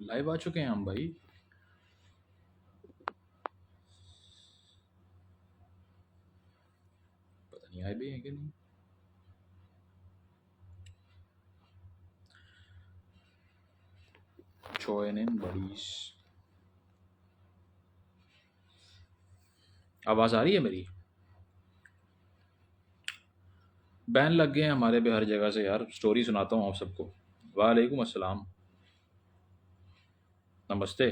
Live آ چکے ہیں ہم بھائی. پتہ نہیں آئے بھی ہیں کہ نہیں. جوائن ان بڑیز. آواز آ رہی ہے میری؟ بین لگ گئے ہیں ہمارے بھی ہر جگہ سے یار. سٹوری سناتا ہوں آپ سب کو. وعلیکم السلام. نمستے.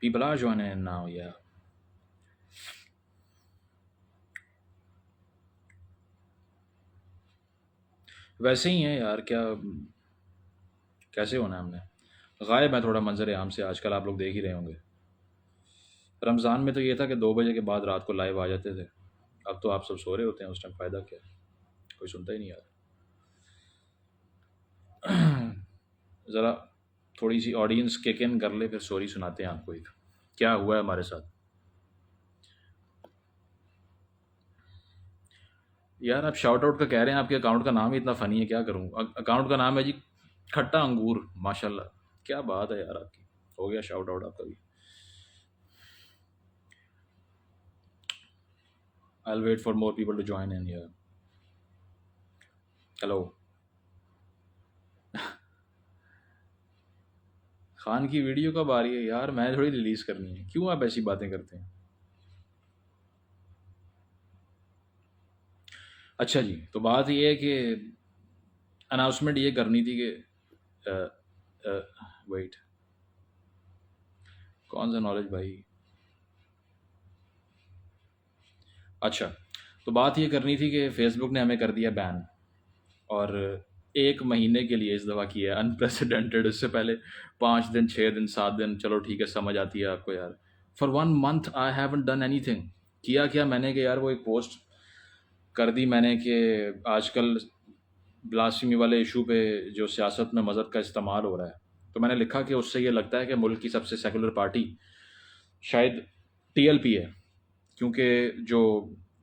People are joining in now, yeah. ویسے ہی ہیں یار. کیسے ہونا ہے ہم نے. غائب ہے تھوڑا منظر عام سے آج کل. آپ لوگ دیکھ ہی رہے ہوں گے. رمضان میں تو یہ تھا کہ 2 بجے کے بعد رات کو لائیو آ جاتے تھے. اب تو آپ سب سو رہے ہوتے ہیں اس ٹائم. فائدہ کیا ہے؟ کوئی سنتا ہی نہیں یار. ذرا تھوڑی سی آڈینس کک ان کر لے پھر سوری سناتے ہیں آپ کو. ایک کیا ہوا ہے ہمارے ساتھ یار. آپ شاؤٹ آؤٹ کا کہہ رہے ہیں. آپ کے اکاؤنٹ کا نام ہی اتنا فنی ہے. کیا کروں. اکاؤنٹ کا نام ہے جی کھٹا انگور. ماشاء اللہ. کیا بات ہے یار آپ کی. ہو گیا شاؤٹ آؤٹ آپ کا بھی. I'll wait for more people to join in here. Hello. Khan کی ویڈیو کب آ رہی ہے یار؟ میں تھوڑی ریلیز کرنی ہے. کیوں آپ ایسی باتیں کرتے ہیں؟ اچھا جی. تو بات یہ ہے کہ اناؤنسمنٹ یہ کرنی تھی کہ ویٹ. کون سا نالج بھائی؟ اچھا. تو بات یہ کرنی تھی کہ فیس بک نے ہمیں کر دیا بین. اور 1 مہینے کے لیے اس دفعہ کیا ہے انپریسیڈنٹڈ. اس سے پہلے 5 دن 6 دن 7 دن چلو ٹھیک ہے سمجھ آتی ہے آپ کو یار. For 1 month I haven't done any thing. کیا میں نے کہ یار وہ ایک پوسٹ کر دی میں نے کہ آج کل بلاسفیمی والے ایشو پہ جو سیاست میں مذہب کا استعمال ہو رہا ہے. تو میں نے لکھا کہ اس سے یہ لگتا ہے کہ ملک کی سب سے سیکولر پارٹی شاید TLP ہے. کیونکہ جو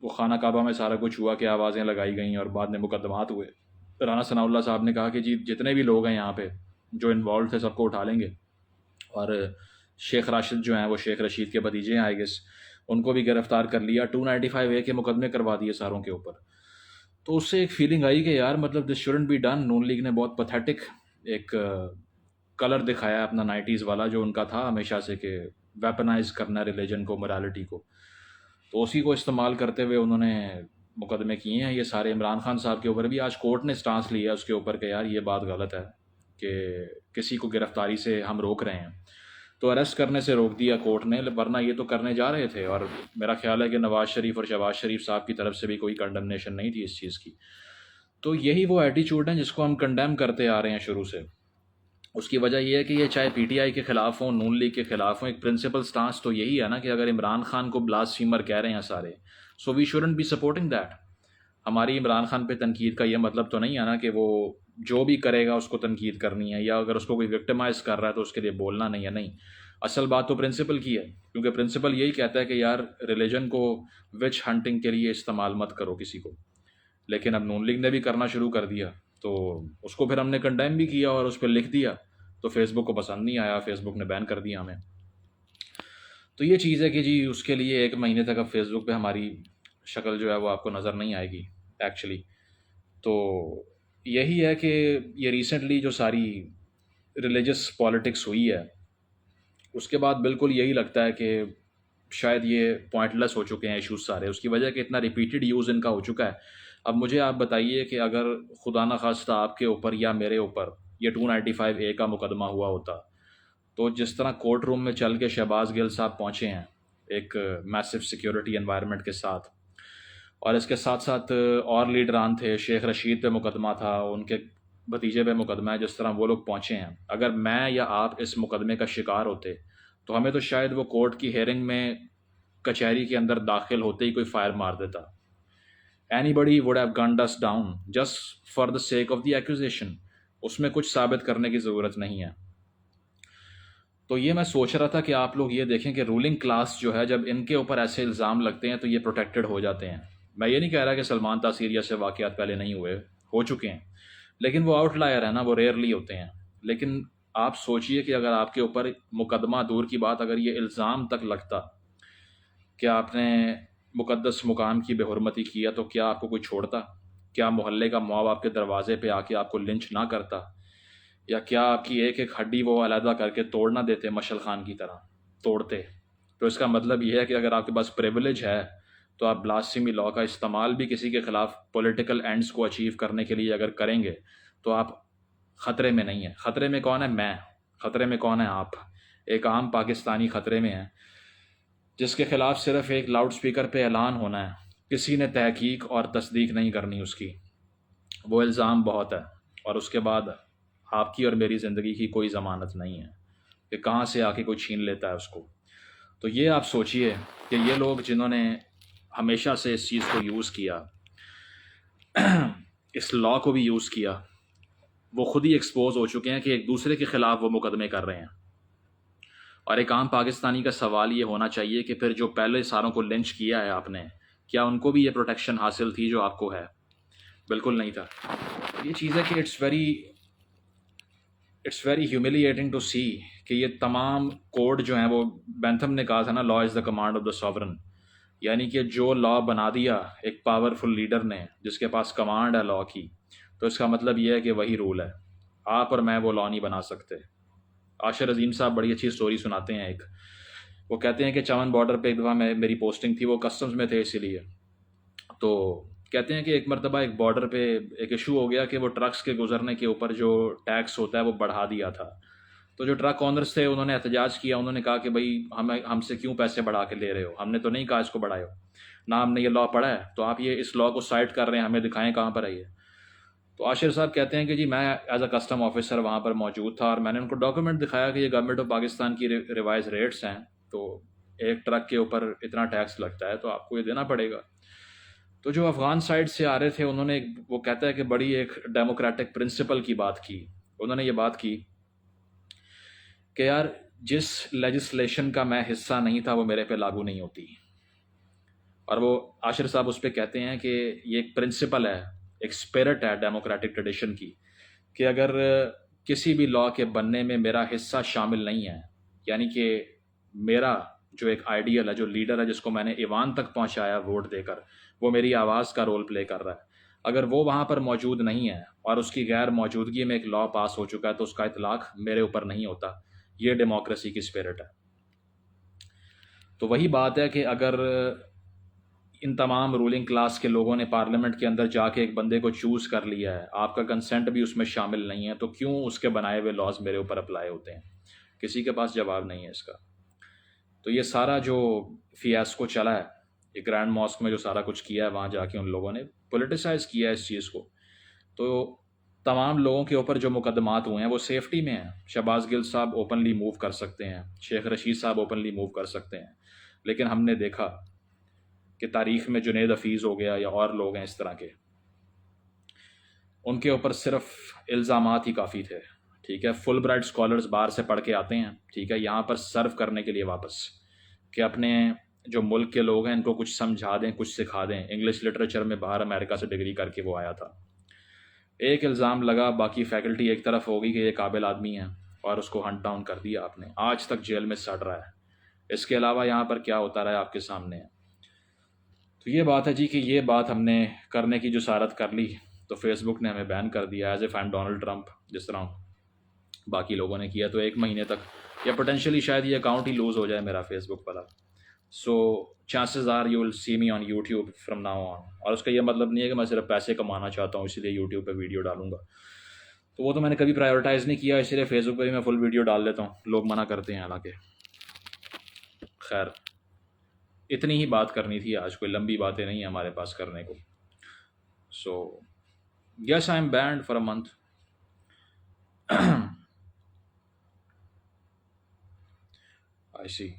وہ خانہ کعبہ میں سارا کچھ ہوا کہ آوازیں لگائی گئیں اور بعد میں مقدمات ہوئے. رانا ثناء اللہ صاحب نے کہا کہ جی جتنے بھی لوگ ہیں یہاں پہ جو انوالو تھے سب کو اٹھا لیں گے. اور شیخ راشد جو ہیں وہ شیخ رشید کے بھتیجے ہیں آئی گیس. ان کو بھی گرفتار کر لیا. 295A کے مقدمے کروا دیے ساروں کے اوپر. تو اس سے ایک فیلنگ آئی کہ یار مطلب this shouldn't be done. Noon League نے بہت پتھیٹک ایک کلر دکھایا اپنا 90s والا جو ان کا تھا ہمیشہ سے کہ ویپنائز کرنا ریلیجن کو مورالیٹی کو. تو اسی کو استعمال کرتے ہوئے انہوں نے مقدمے کیے ہیں یہ سارے. عمران خان صاحب کے اوپر بھی آج کورٹ نے سٹانس لیا اس کے اوپر کہ یار یہ بات غلط ہے کہ کسی کو گرفتاری سے ہم روک رہے ہیں. تو اریسٹ کرنے سے روک دیا کورٹ نے ورنہ یہ تو کرنے جا رہے تھے. اور میرا خیال ہے کہ نواز شریف اور شہباز شریف صاحب کی طرف سے بھی کوئی کنڈمنیشن نہیں تھی اس چیز کی. تو یہی وہ ایٹیچیوڈ ہیں جس کو ہم کنڈیم کرتے آ رہے ہیں شروع سے. اس کی وجہ یہ ہے کہ یہ چاہے PTI کے خلاف ہوں نون لیگ کے خلاف ہوں. ایک پرنسپل سٹانس تو یہی ہے نا کہ اگر عمران خان کو بلاسفیمر کہہ رہے ہیں سارے so we shouldn't be supporting that. ہماری عمران خان پہ تنقید کا یہ مطلب تو نہیں ہے نا کہ وہ جو بھی کرے گا اس کو تنقید کرنی ہے یا اگر اس کو کوئی وکٹمائز کر رہا ہے تو اس کے لیے بولنا نہیں ہے. نہیں, اصل بات تو پرنسپل کی ہے. کیونکہ پرنسپل یہی کہتا ہے کہ یار ریلیجن کو وچ ہنٹنگ کے لیے استعمال مت کرو کسی کو. لیکن اب نون لیگ نے بھی کرنا شروع کر دیا تو اس کو پھر ہم نے کنڈیم بھی کیا اور اس پہ لکھ دیا. تو فیس بک کو پسند نہیں آیا. فیس بک نے بین کر دیا ہمیں. تو یہ چیز ہے کہ جی اس کے لیے 1 مہینے تک اب فیس بک پہ ہماری شکل جو ہے وہ آپ کو نظر نہیں آئے گی ایکچولی. تو یہی ہے کہ یہ ریسنٹلی جو ساری ریلیجس پالیٹکس ہوئی ہے اس کے بعد بالکل یہی لگتا ہے کہ شاید یہ پوائنٹ لیس ہو چکے ہیں ایشوز سارے. اس کی وجہ کہ اتنا ریپیٹڈ یوز ان کا ہو چکا ہے. اب مجھے آپ بتائیے کہ اگر خدا نخواستہ آپ کے اوپر یا میرے اوپر یہ 295A کا مقدمہ ہوا ہوتا تو جس طرح کورٹ روم میں چل کے شہباز گل صاحب پہنچے ہیں ایک میسو سیکیورٹی انوائرمنٹ کے ساتھ اور اس کے ساتھ ساتھ اور لیڈران تھے. شیخ رشید پہ مقدمہ تھا, ان کے بھتیجے پہ مقدمہ ہے. جس طرح وہ لوگ پہنچے ہیں اگر میں یا آپ اس مقدمے کا شکار ہوتے تو ہمیں تو شاید وہ کورٹ کی ہیئرنگ میں کچہری کے اندر داخل ہوتے ہی کوئی فائر مار دیتا. Any would have gunned us down just for the sake of the accusation. اس میں کچھ ثابت کرنے کی ضرورت نہیں ہے. تو یہ میں سوچ رہا تھا کہ آپ لوگ یہ دیکھیں کہ رولنگ کلاس جو ہے جب ان کے اوپر ایسے الزام لگتے ہیں تو یہ پروٹیکٹڈ ہو جاتے ہیں. میں یہ نہیں کہہ رہا کہ سلمان تاثیریہ سے واقعات پہلے نہیں ہوئے, ہو چکے ہیں, لیکن وہ آؤٹ لائر ہے نا, وہ ریئرلی ہوتے ہیں. لیکن آپ سوچئے کہ اگر آپ کے اوپر مقدمہ دور کی بات، اگر یہ الزام تک لگتا کہ آپ نے مقدس مقام کی بے حرمتی کیا، تو کیا آپ کو کوئی چھوڑتا؟ کیا محلے کا مواب آپ کے دروازے پہ آ کے آپ کو لنچ نہ کرتا؟ یا کیا آپ کی ایک ایک ہڈی وہ علیحدہ کر کے توڑ نہ دیتے مشل خان کی طرح توڑتے؟ تو اس کا مطلب یہ ہے کہ اگر آپ کے پاس پریویلیج ہے تو آپ بلاسفیمی لاء کا استعمال بھی کسی کے خلاف پولیٹیکل اینڈز کو اچیو کرنے کے لیے اگر کریں گے تو آپ خطرے میں نہیں ہیں۔ خطرے میں کون ہے؟ میں۔ خطرے میں کون ہے؟ آپ۔ ایک عام پاکستانی خطرے میں ہے، جس کے خلاف صرف ایک لاؤڈ سپیکر پہ اعلان ہونا ہے، کسی نے تحقیق اور تصدیق نہیں کرنی اس کی۔ وہ الزام بہت ہے، اور اس کے بعد آپ کی اور میری زندگی کی کوئی ضمانت نہیں ہے کہ کہاں سے آ کے کوئی چھین لیتا ہے اس کو۔ تو یہ آپ سوچئے کہ یہ لوگ جنہوں نے ہمیشہ سے اس چیز کو یوز کیا، اس لاء کو بھی یوز کیا، وہ خود ہی ایکسپوز ہو چکے ہیں کہ ایک دوسرے کے خلاف وہ مقدمے کر رہے ہیں۔ اور ایک عام پاکستانی کا سوال یہ ہونا چاہیے کہ پھر جو پہلے ساروں کو لنچ کیا ہے آپ نے، کیا ان کو بھی یہ پروٹیکشن حاصل تھی جو آپ کو ہے؟ بالکل نہیں تھا۔ یہ چیز ہے کہ اٹس ویری ہیوملیٹنگ ٹو سی کہ یہ تمام کوڈ جو ہیں، وہ بینتھم نے کہا تھا نا، law is the command of the sovereign, یعنی کہ جو لا بنا دیا ایک پاورفل لیڈر نے جس کے پاس کمانڈ ہے لا کی، تو اس کا مطلب یہ ہے کہ وہی رول ہے۔ آپ اور میں وہ لا نہیں بنا سکتے۔ عاشر عظیم صاحب بڑی اچھی سٹوری سناتے ہیں ایک، وہ کہتے ہیں کہ چمن بارڈر پہ ایک دفعہ میری پوسٹنگ تھی، وہ کسٹمز میں تھے اسی لیے، تو کہتے ہیں کہ ایک مرتبہ ایک بارڈر پہ ایک ایشو ہو گیا کہ وہ ٹرکس کے گزرنے کے اوپر جو ٹیکس ہوتا ہے وہ بڑھا دیا تھا۔ تو جو ٹرک اونرز تھے انہوں نے احتجاج کیا، انہوں نے کہا کہ بھائی ہم سے کیوں پیسے بڑھا کے لے رہے ہو؟ ہم نے تو نہیں کہا اس کو بڑھائے ہو، نہ ہم نے یہ لا پڑھا ہے، تو آپ یہ اس لا کو سائٹ کر رہے ہیں، ہمیں دکھائیں کہاں پر ہے یہ۔ تو عاشر صاحب کہتے ہیں کہ جی میں ایز اے کسٹم آفیسر وہاں پر موجود تھا، اور میں نے ان کو ڈاکیومنٹ دکھایا کہ یہ گورنمنٹ آف پاکستان کی ریوائز ریٹس ہیں، تو ایک ٹرک کے اوپر اتنا ٹیکس لگتا ہے تو آپ کو یہ دینا پڑے گا۔ تو جو افغان سائڈ سے آ رہے تھے انہوں نے وہ کہتا ہے کہ بڑی ایک ڈیموکریٹک پرنسپل کی بات کی، انہوں نے یہ بات کی کہ یار جس لیجسلیشن کا میں حصہ نہیں تھا وہ میرے پہ لاگو نہیں ہوتی۔ اور وہ عاشر صاحب اس پہ کہتے ہیں کہ یہ ایک پرنسپل ہے، ایک اسپرٹ ہے ڈیموکریٹک ٹریڈیشن کی، کہ اگر کسی بھی لا کے بننے میں میرا حصہ شامل نہیں ہے، یعنی کہ میرا جو ایک آئیڈیل ہے، جو لیڈر ہے جس کو میں نے ایوان تک پہنچایا ووٹ دے کر، وہ میری آواز کا رول پلے کر رہا ہے، اگر وہ وہاں پر موجود نہیں ہے اور اس کی غیر موجودگی میں ایک لا پاس ہو چکا ہے تو اس کا اطلاق میرے اوپر نہیں ہوتا۔ یہ ڈیموکریسی کی اسپرٹ ہے۔ تو وہی بات ہے کہ اگر ان تمام رولنگ کلاس کے لوگوں نے پارلیمنٹ کے اندر جا کے ایک بندے کو چوز کر لیا ہے، آپ کا کنسنٹ بھی اس میں شامل نہیں ہے، تو کیوں اس کے بنائے ہوئے لاز میرے اوپر اپلائی ہوتے ہیں؟ کسی کے پاس جواب نہیں ہے اس کا۔ تو یہ سارا جو فیاسکو چلا ہے، یہ گرینڈ ماسک میں جو سارا کچھ کیا ہے، وہاں جا کے ان لوگوں نے پولیٹیسائز کیا ہے اس چیز کو، تو تمام لوگوں کے اوپر جو مقدمات ہوئے ہیں وہ سیفٹی میں ہیں۔ شہباز گل صاحب اوپنلی موو کر سکتے ہیں، شیخ رشید صاحب اوپنلی موو کر سکتے ہیں، لیکن ہم نے دیکھا کہ تاریخ میں جنید حفیظ ہو گیا یا اور لوگ ہیں اس طرح کے، ان کے اوپر صرف الزامات ہی کافی تھے، ٹھیک ہے، فل برائٹ اسکالرز باہر سے پڑھ کے آتے ہیں، ٹھیک ہے، یہاں پر سرو کرنے کے لیے واپس، کہ اپنے جو ملک کے لوگ ہیں ان کو کچھ سمجھا دیں، کچھ سکھا دیں۔ انگلش لٹریچر میں باہر امریکہ سے ڈگری کر کے وہ آیا تھا، ایک الزام لگا، باقی فیکلٹی ایک طرف ہو گئی کہ یہ قابل آدمی ہے، اور اس کو ہنٹ ڈاؤن کر دیا آپ نے، آج تک جیل میں سڑ رہا ہے۔ اس کے علاوہ یہاں پر کیا ہوتا رہا ہے آپ کے سامنے ہے۔ تو یہ بات ہے جی کہ یہ بات ہم نے کرنے کی جسارت کر لی تو فیس بک نے ہمیں بین کر دیا، as a fan Donald Trump, جس طرح باقی لوگوں نے کیا، تو 1 مہینے تک یا پوٹینشلی شاید یہ اکاؤنٹ ہی لوز ہو جائے میرا فیس بک والا۔ So chances are you will see me on YouTube from now on, اور اس کا یہ مطلب نہیں ہے کہ میں صرف پیسے کمانا چاہتا ہوں اسی لیے یوٹیوب پہ ویڈیو ڈالوں گا، تو وہ تو میں نے کبھی پرائیورٹائز نہیں کیا، اسی لیے فیس بک پہ بھی میں فل ویڈیو ڈال لیتا ہوں، لوگ منع کرتے ہیں حالانکہ۔ خیر، اتنی ہی بات کرنی تھی آج، کوئی لمبی باتیں نہیں ہیں ہمارے پاس کرنے کو۔ So yes I am banned for a month. I see.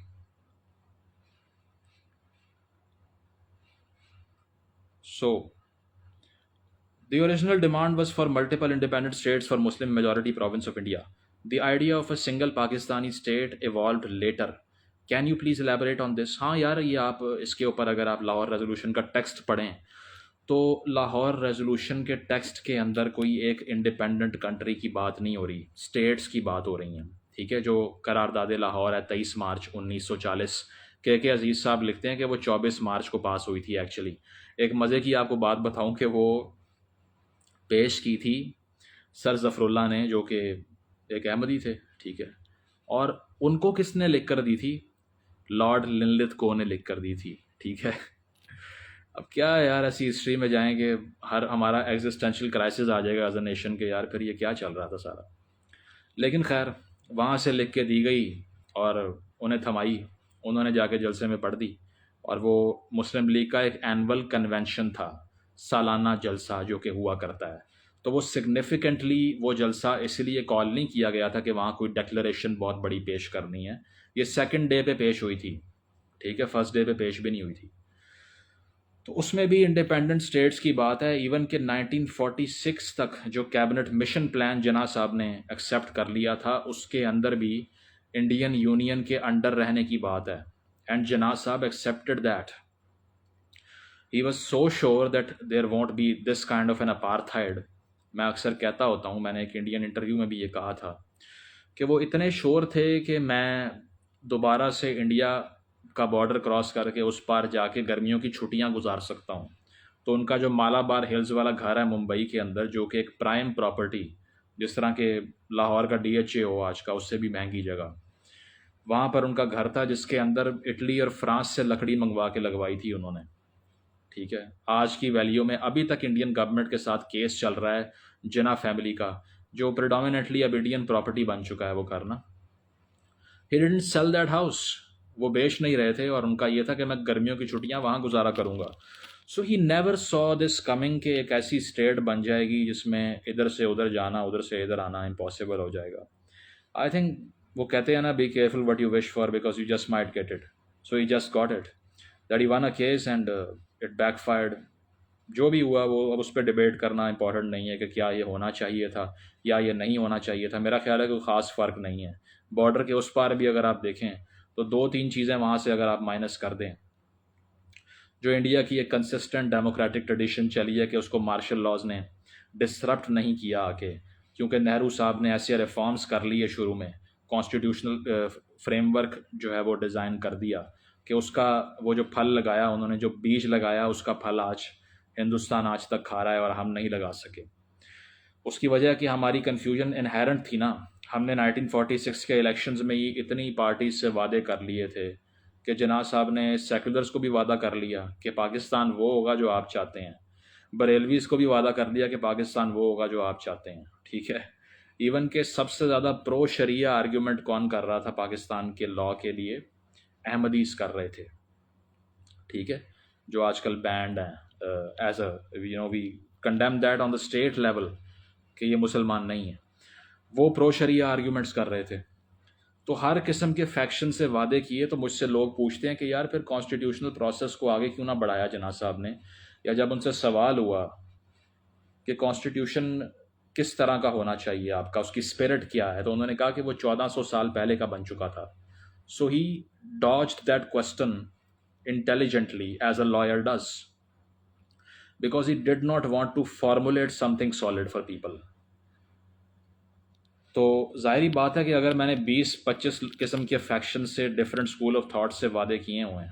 So, the original demand was for multiple independent states for Muslim majority province of India. The idea of a single Pakistani state evolved later. Can you please elaborate on this? ہاں یار، یہ آپ اس کے اوپر اگر آپ Lahore resolution کا text پڑھیں تو لاہور ریزولوشن کے ٹیکسٹ کے اندر کوئی ایک انڈیپینڈنٹ کنٹری کی بات نہیں ہو رہی، اسٹیٹس کی بات ہو رہی ہیں، ٹھیک ہے. جو قرارداد لاہور ہے 23 مارچ 1940 کے عزیز صاحب لکھتے ہیں کہ وہ 24 مارچ کو پاس ہوئی تھی. ایکچولی ایک مزے کی آپ کو بات بتاؤں کہ وہ پیش کی تھی سر ظفر اللہ نے، جو کہ ایک احمدی تھے، ٹھیک ہے. اور ان کو کس نے لکھ کر دی تھی؟ لارڈ لنلت کو نے لکھ کر دی تھی، ٹھیک ہے. اب کیا ہے یار، ایسی ہسٹری میں جائیں گے ہمارا ایگزسٹینشیل کرائسس آ جائے گا ایز اے نیشن کے، یار پھر یہ کیا چل رہا تھا سارا. لیکن خیر وہاں سے لکھ کے دی گئی اور انہیں تھمائی، انہوں نے جا کے جلسے میں پڑھ دی. اور وہ مسلم لیگ کا ایک اینول کنونشن تھا، سالانہ جلسہ جو کہ ہوا کرتا ہے. تو وہ سگنیفیکنٹلی وہ جلسہ اس لیے کال نہیں کیا گیا تھا کہ وہاں کوئی ڈکلریشن بہت بڑی پیش کرنی ہے. یہ سیکنڈ ڈے پہ پیش ہوئی تھی، ٹھیک ہے، فرسٹ ڈے پہ پیش بھی نہیں ہوئی تھی. تو اس میں بھی انڈیپینڈنٹ اسٹیٹس کی بات ہے. ایون کہ 1946 تک جو کیبنٹ مشن پلان جناح صاحب نے ایکسیپٹ کر لیا تھا، اس کے اندر بھی انڈین یونین کے انڈر رہنے کی بات ہے. And Jinnah Sahab accepted that. He was so sure that there won't be this kind of an apartheid. میں اکثر کہتا ہوتا ہوں، میں نے ایک انڈین انٹرویو میں بھی یہ کہا تھا کہ وہ اتنے شور تھے کہ میں دوبارہ سے انڈیا کا بارڈر کراس کر کے اس پار جا کے گرمیوں کی چھٹیاں گزار سکتا ہوں. تو ان کا جو مالا بار ہلز والا گھر ہے ممبئی کے اندر، جو کہ ایک پرائم پراپرٹی، جس طرح کہ لاہور کا DHA ہو آج کا، اس سے بھی مہنگی جگہ، وہاں پر ان کا گھر تھا جس کے اندر اٹلی اور فرانس سے لکڑی منگوا کے لگوائی تھی انہوں نے، ٹھیک ہے. آج کی ویلیو میں ابھی تک انڈین گورنمنٹ کے ساتھ کیس چل رہا ہے جناح فیملی کا، جو پریڈومیننٹلی اب انڈین پراپرٹی بن چکا ہے وہ گھر نا. ہی ڈڈنٹ سیل دیٹ ہاؤس، وہ بیچ نہیں رہے تھے، اور ان کا یہ تھا کہ میں گرمیوں کی چھٹیاں وہاں گزارا کروں گا. سو he never so this coming کہ ایک ایسی اسٹیٹ بن جائے گی جس میں ادھر سے ادھر جانا، ادھر سے ادھر آنا امپاسبل ہو جائے گا. آئی تھنک وہ کہتے ہیں نا، be careful what you wish for because you just might get it. So he just got it, that he won a case and it backfired. جو بھی ہوا وہ اب اس پہ ڈبیٹ کرنا امپورٹنٹ نہیں ہے کہ کیا یہ ہونا چاہیے تھا یا یہ نہیں ہونا چاہیے تھا. میرا خیال ہے کوئی خاص فرق نہیں ہے. بارڈر کے اس پار بھی اگر آپ دیکھیں تو 2-3 چیزیں وہاں سے اگر آپ مائنس کر دیں، جو انڈیا کی ایک کنسسٹنٹ ڈیموکریٹک ٹریڈیشن چلی ہے کہ اس کو مارشل لاز نے ڈسرپٹ نہیں کیا آ کے، کیونکہ نہرو صاحب نے ایسے ریفارمز کر لیے شروع میں، کانسٹیٹیوشنل فریم ورک جو ہے وہ ڈیزائن کر دیا کہ اس کا وہ جو پھل لگایا انہوں نے، جو بیج لگایا، اس کا پھل آج ہندوستان آج تک کھا رہا ہے اور ہم نہیں لگا سکے. اس کی وجہ کہ ہماری کنفیوژن انہیرنٹ تھی نا. ہم نے 1946 کے الیکشنز میں ہی اتنی پارٹیز سے وعدے کر لیے تھے کہ جناح صاحب نے سیکولرز کو بھی وعدہ کر لیا کہ پاکستان وہ ہوگا جو آپ چاہتے ہیں، بریلویز کو بھی وعدہ کر دیا کہ پاکستان وہ ہوگا جو آپ چاہتے ہیں، ٹھیک ہے. ایون کہ سب سے زیادہ پرو شریعہ آرگیومنٹ کون کر رہا تھا پاکستان کے لاء کے لیے؟ احمدیز کر رہے تھے، ٹھیک ہے، جو آج کل بینڈ ہیں. As a we condemn that on the state level کہ یہ مسلمان نہیں ہیں. وہ پرو شریعہ آرگیومنٹس کر رہے تھے. تو ہر قسم کے فیکشن سے وعدے کیے. تو مجھ سے لوگ پوچھتے ہیں کہ یار پھر کانسٹیٹیوشنل پروسیس کو آگے کیوں نہ بڑھایا جناح صاحب نے؟ یا جب ان سے سوال ہوا کہ کانسٹیٹیوشن کس طرح کا ہونا چاہیے آپ کا، اس کی اسپرٹ کیا ہے، تو انہوں نے کہا کہ وہ 1400 سال پہلے کا بن چکا تھا. So he dodged that question intelligently as a lawyer does, because he did not want to formulate something solid for people. تو ظاہری بات ہے کہ اگر میں نے 20-25 قسم کے فیکشن سے، ڈفرینٹ اسکول آف تھاٹ سے وعدے کیے ہوئے ہیں،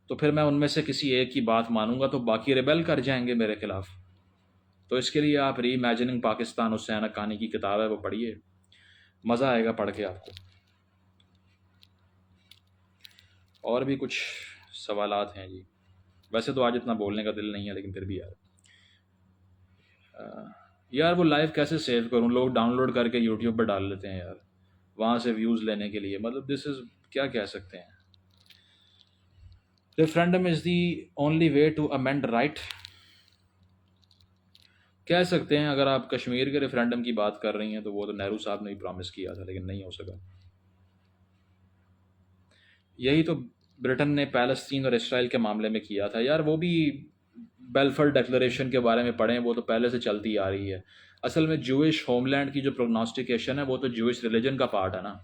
تو پھر میں ان میں سے کسی ایک کی بات مانوں گا تو باقی ریبیل کر جائیں گے میرے خلاف. تو اس کے لیے آپ ری امیجننگ پاکستان حسین حقانی کی کتاب ہے، وہ پڑھیے، مزہ آئے گا پڑھ کے آپ کو. اور بھی کچھ سوالات ہیں جی؟ ویسے تو آج اتنا بولنے کا دل نہیں ہے، لیکن پھر بھی یار وہ لائف کیسے سیو کروں؟ لوگ ڈاؤن لوڈ کر کے یوٹیوب پہ ڈال لیتے ہیں یار، وہاں سے ویوز لینے کے لیے. مطلب دس از کیا کہہ سکتے ہیں؟ Referendum is the only way to amend right. کہہ سکتے ہیں. اگر آپ کشمیر کے ریفرینڈم کی بات کر رہی ہیں تو وہ تو نہرو صاحب نے بھی پرومس کیا تھا لیکن نہیں ہو سکا. یہی تو برٹن نے پیلسطین اور اسرائیل کے معاملے میں کیا تھا یار. وہ بھی بیلفر ڈیکلریشن کے بارے میں پڑھیں، وہ تو پہلے سے چلتی آ رہی ہے. اصل میں جوئش ہوم لینڈ کی جو پروگنوسٹیکیشن ہے وہ تو جوئش ریلیجن کا پارٹ ہے نا.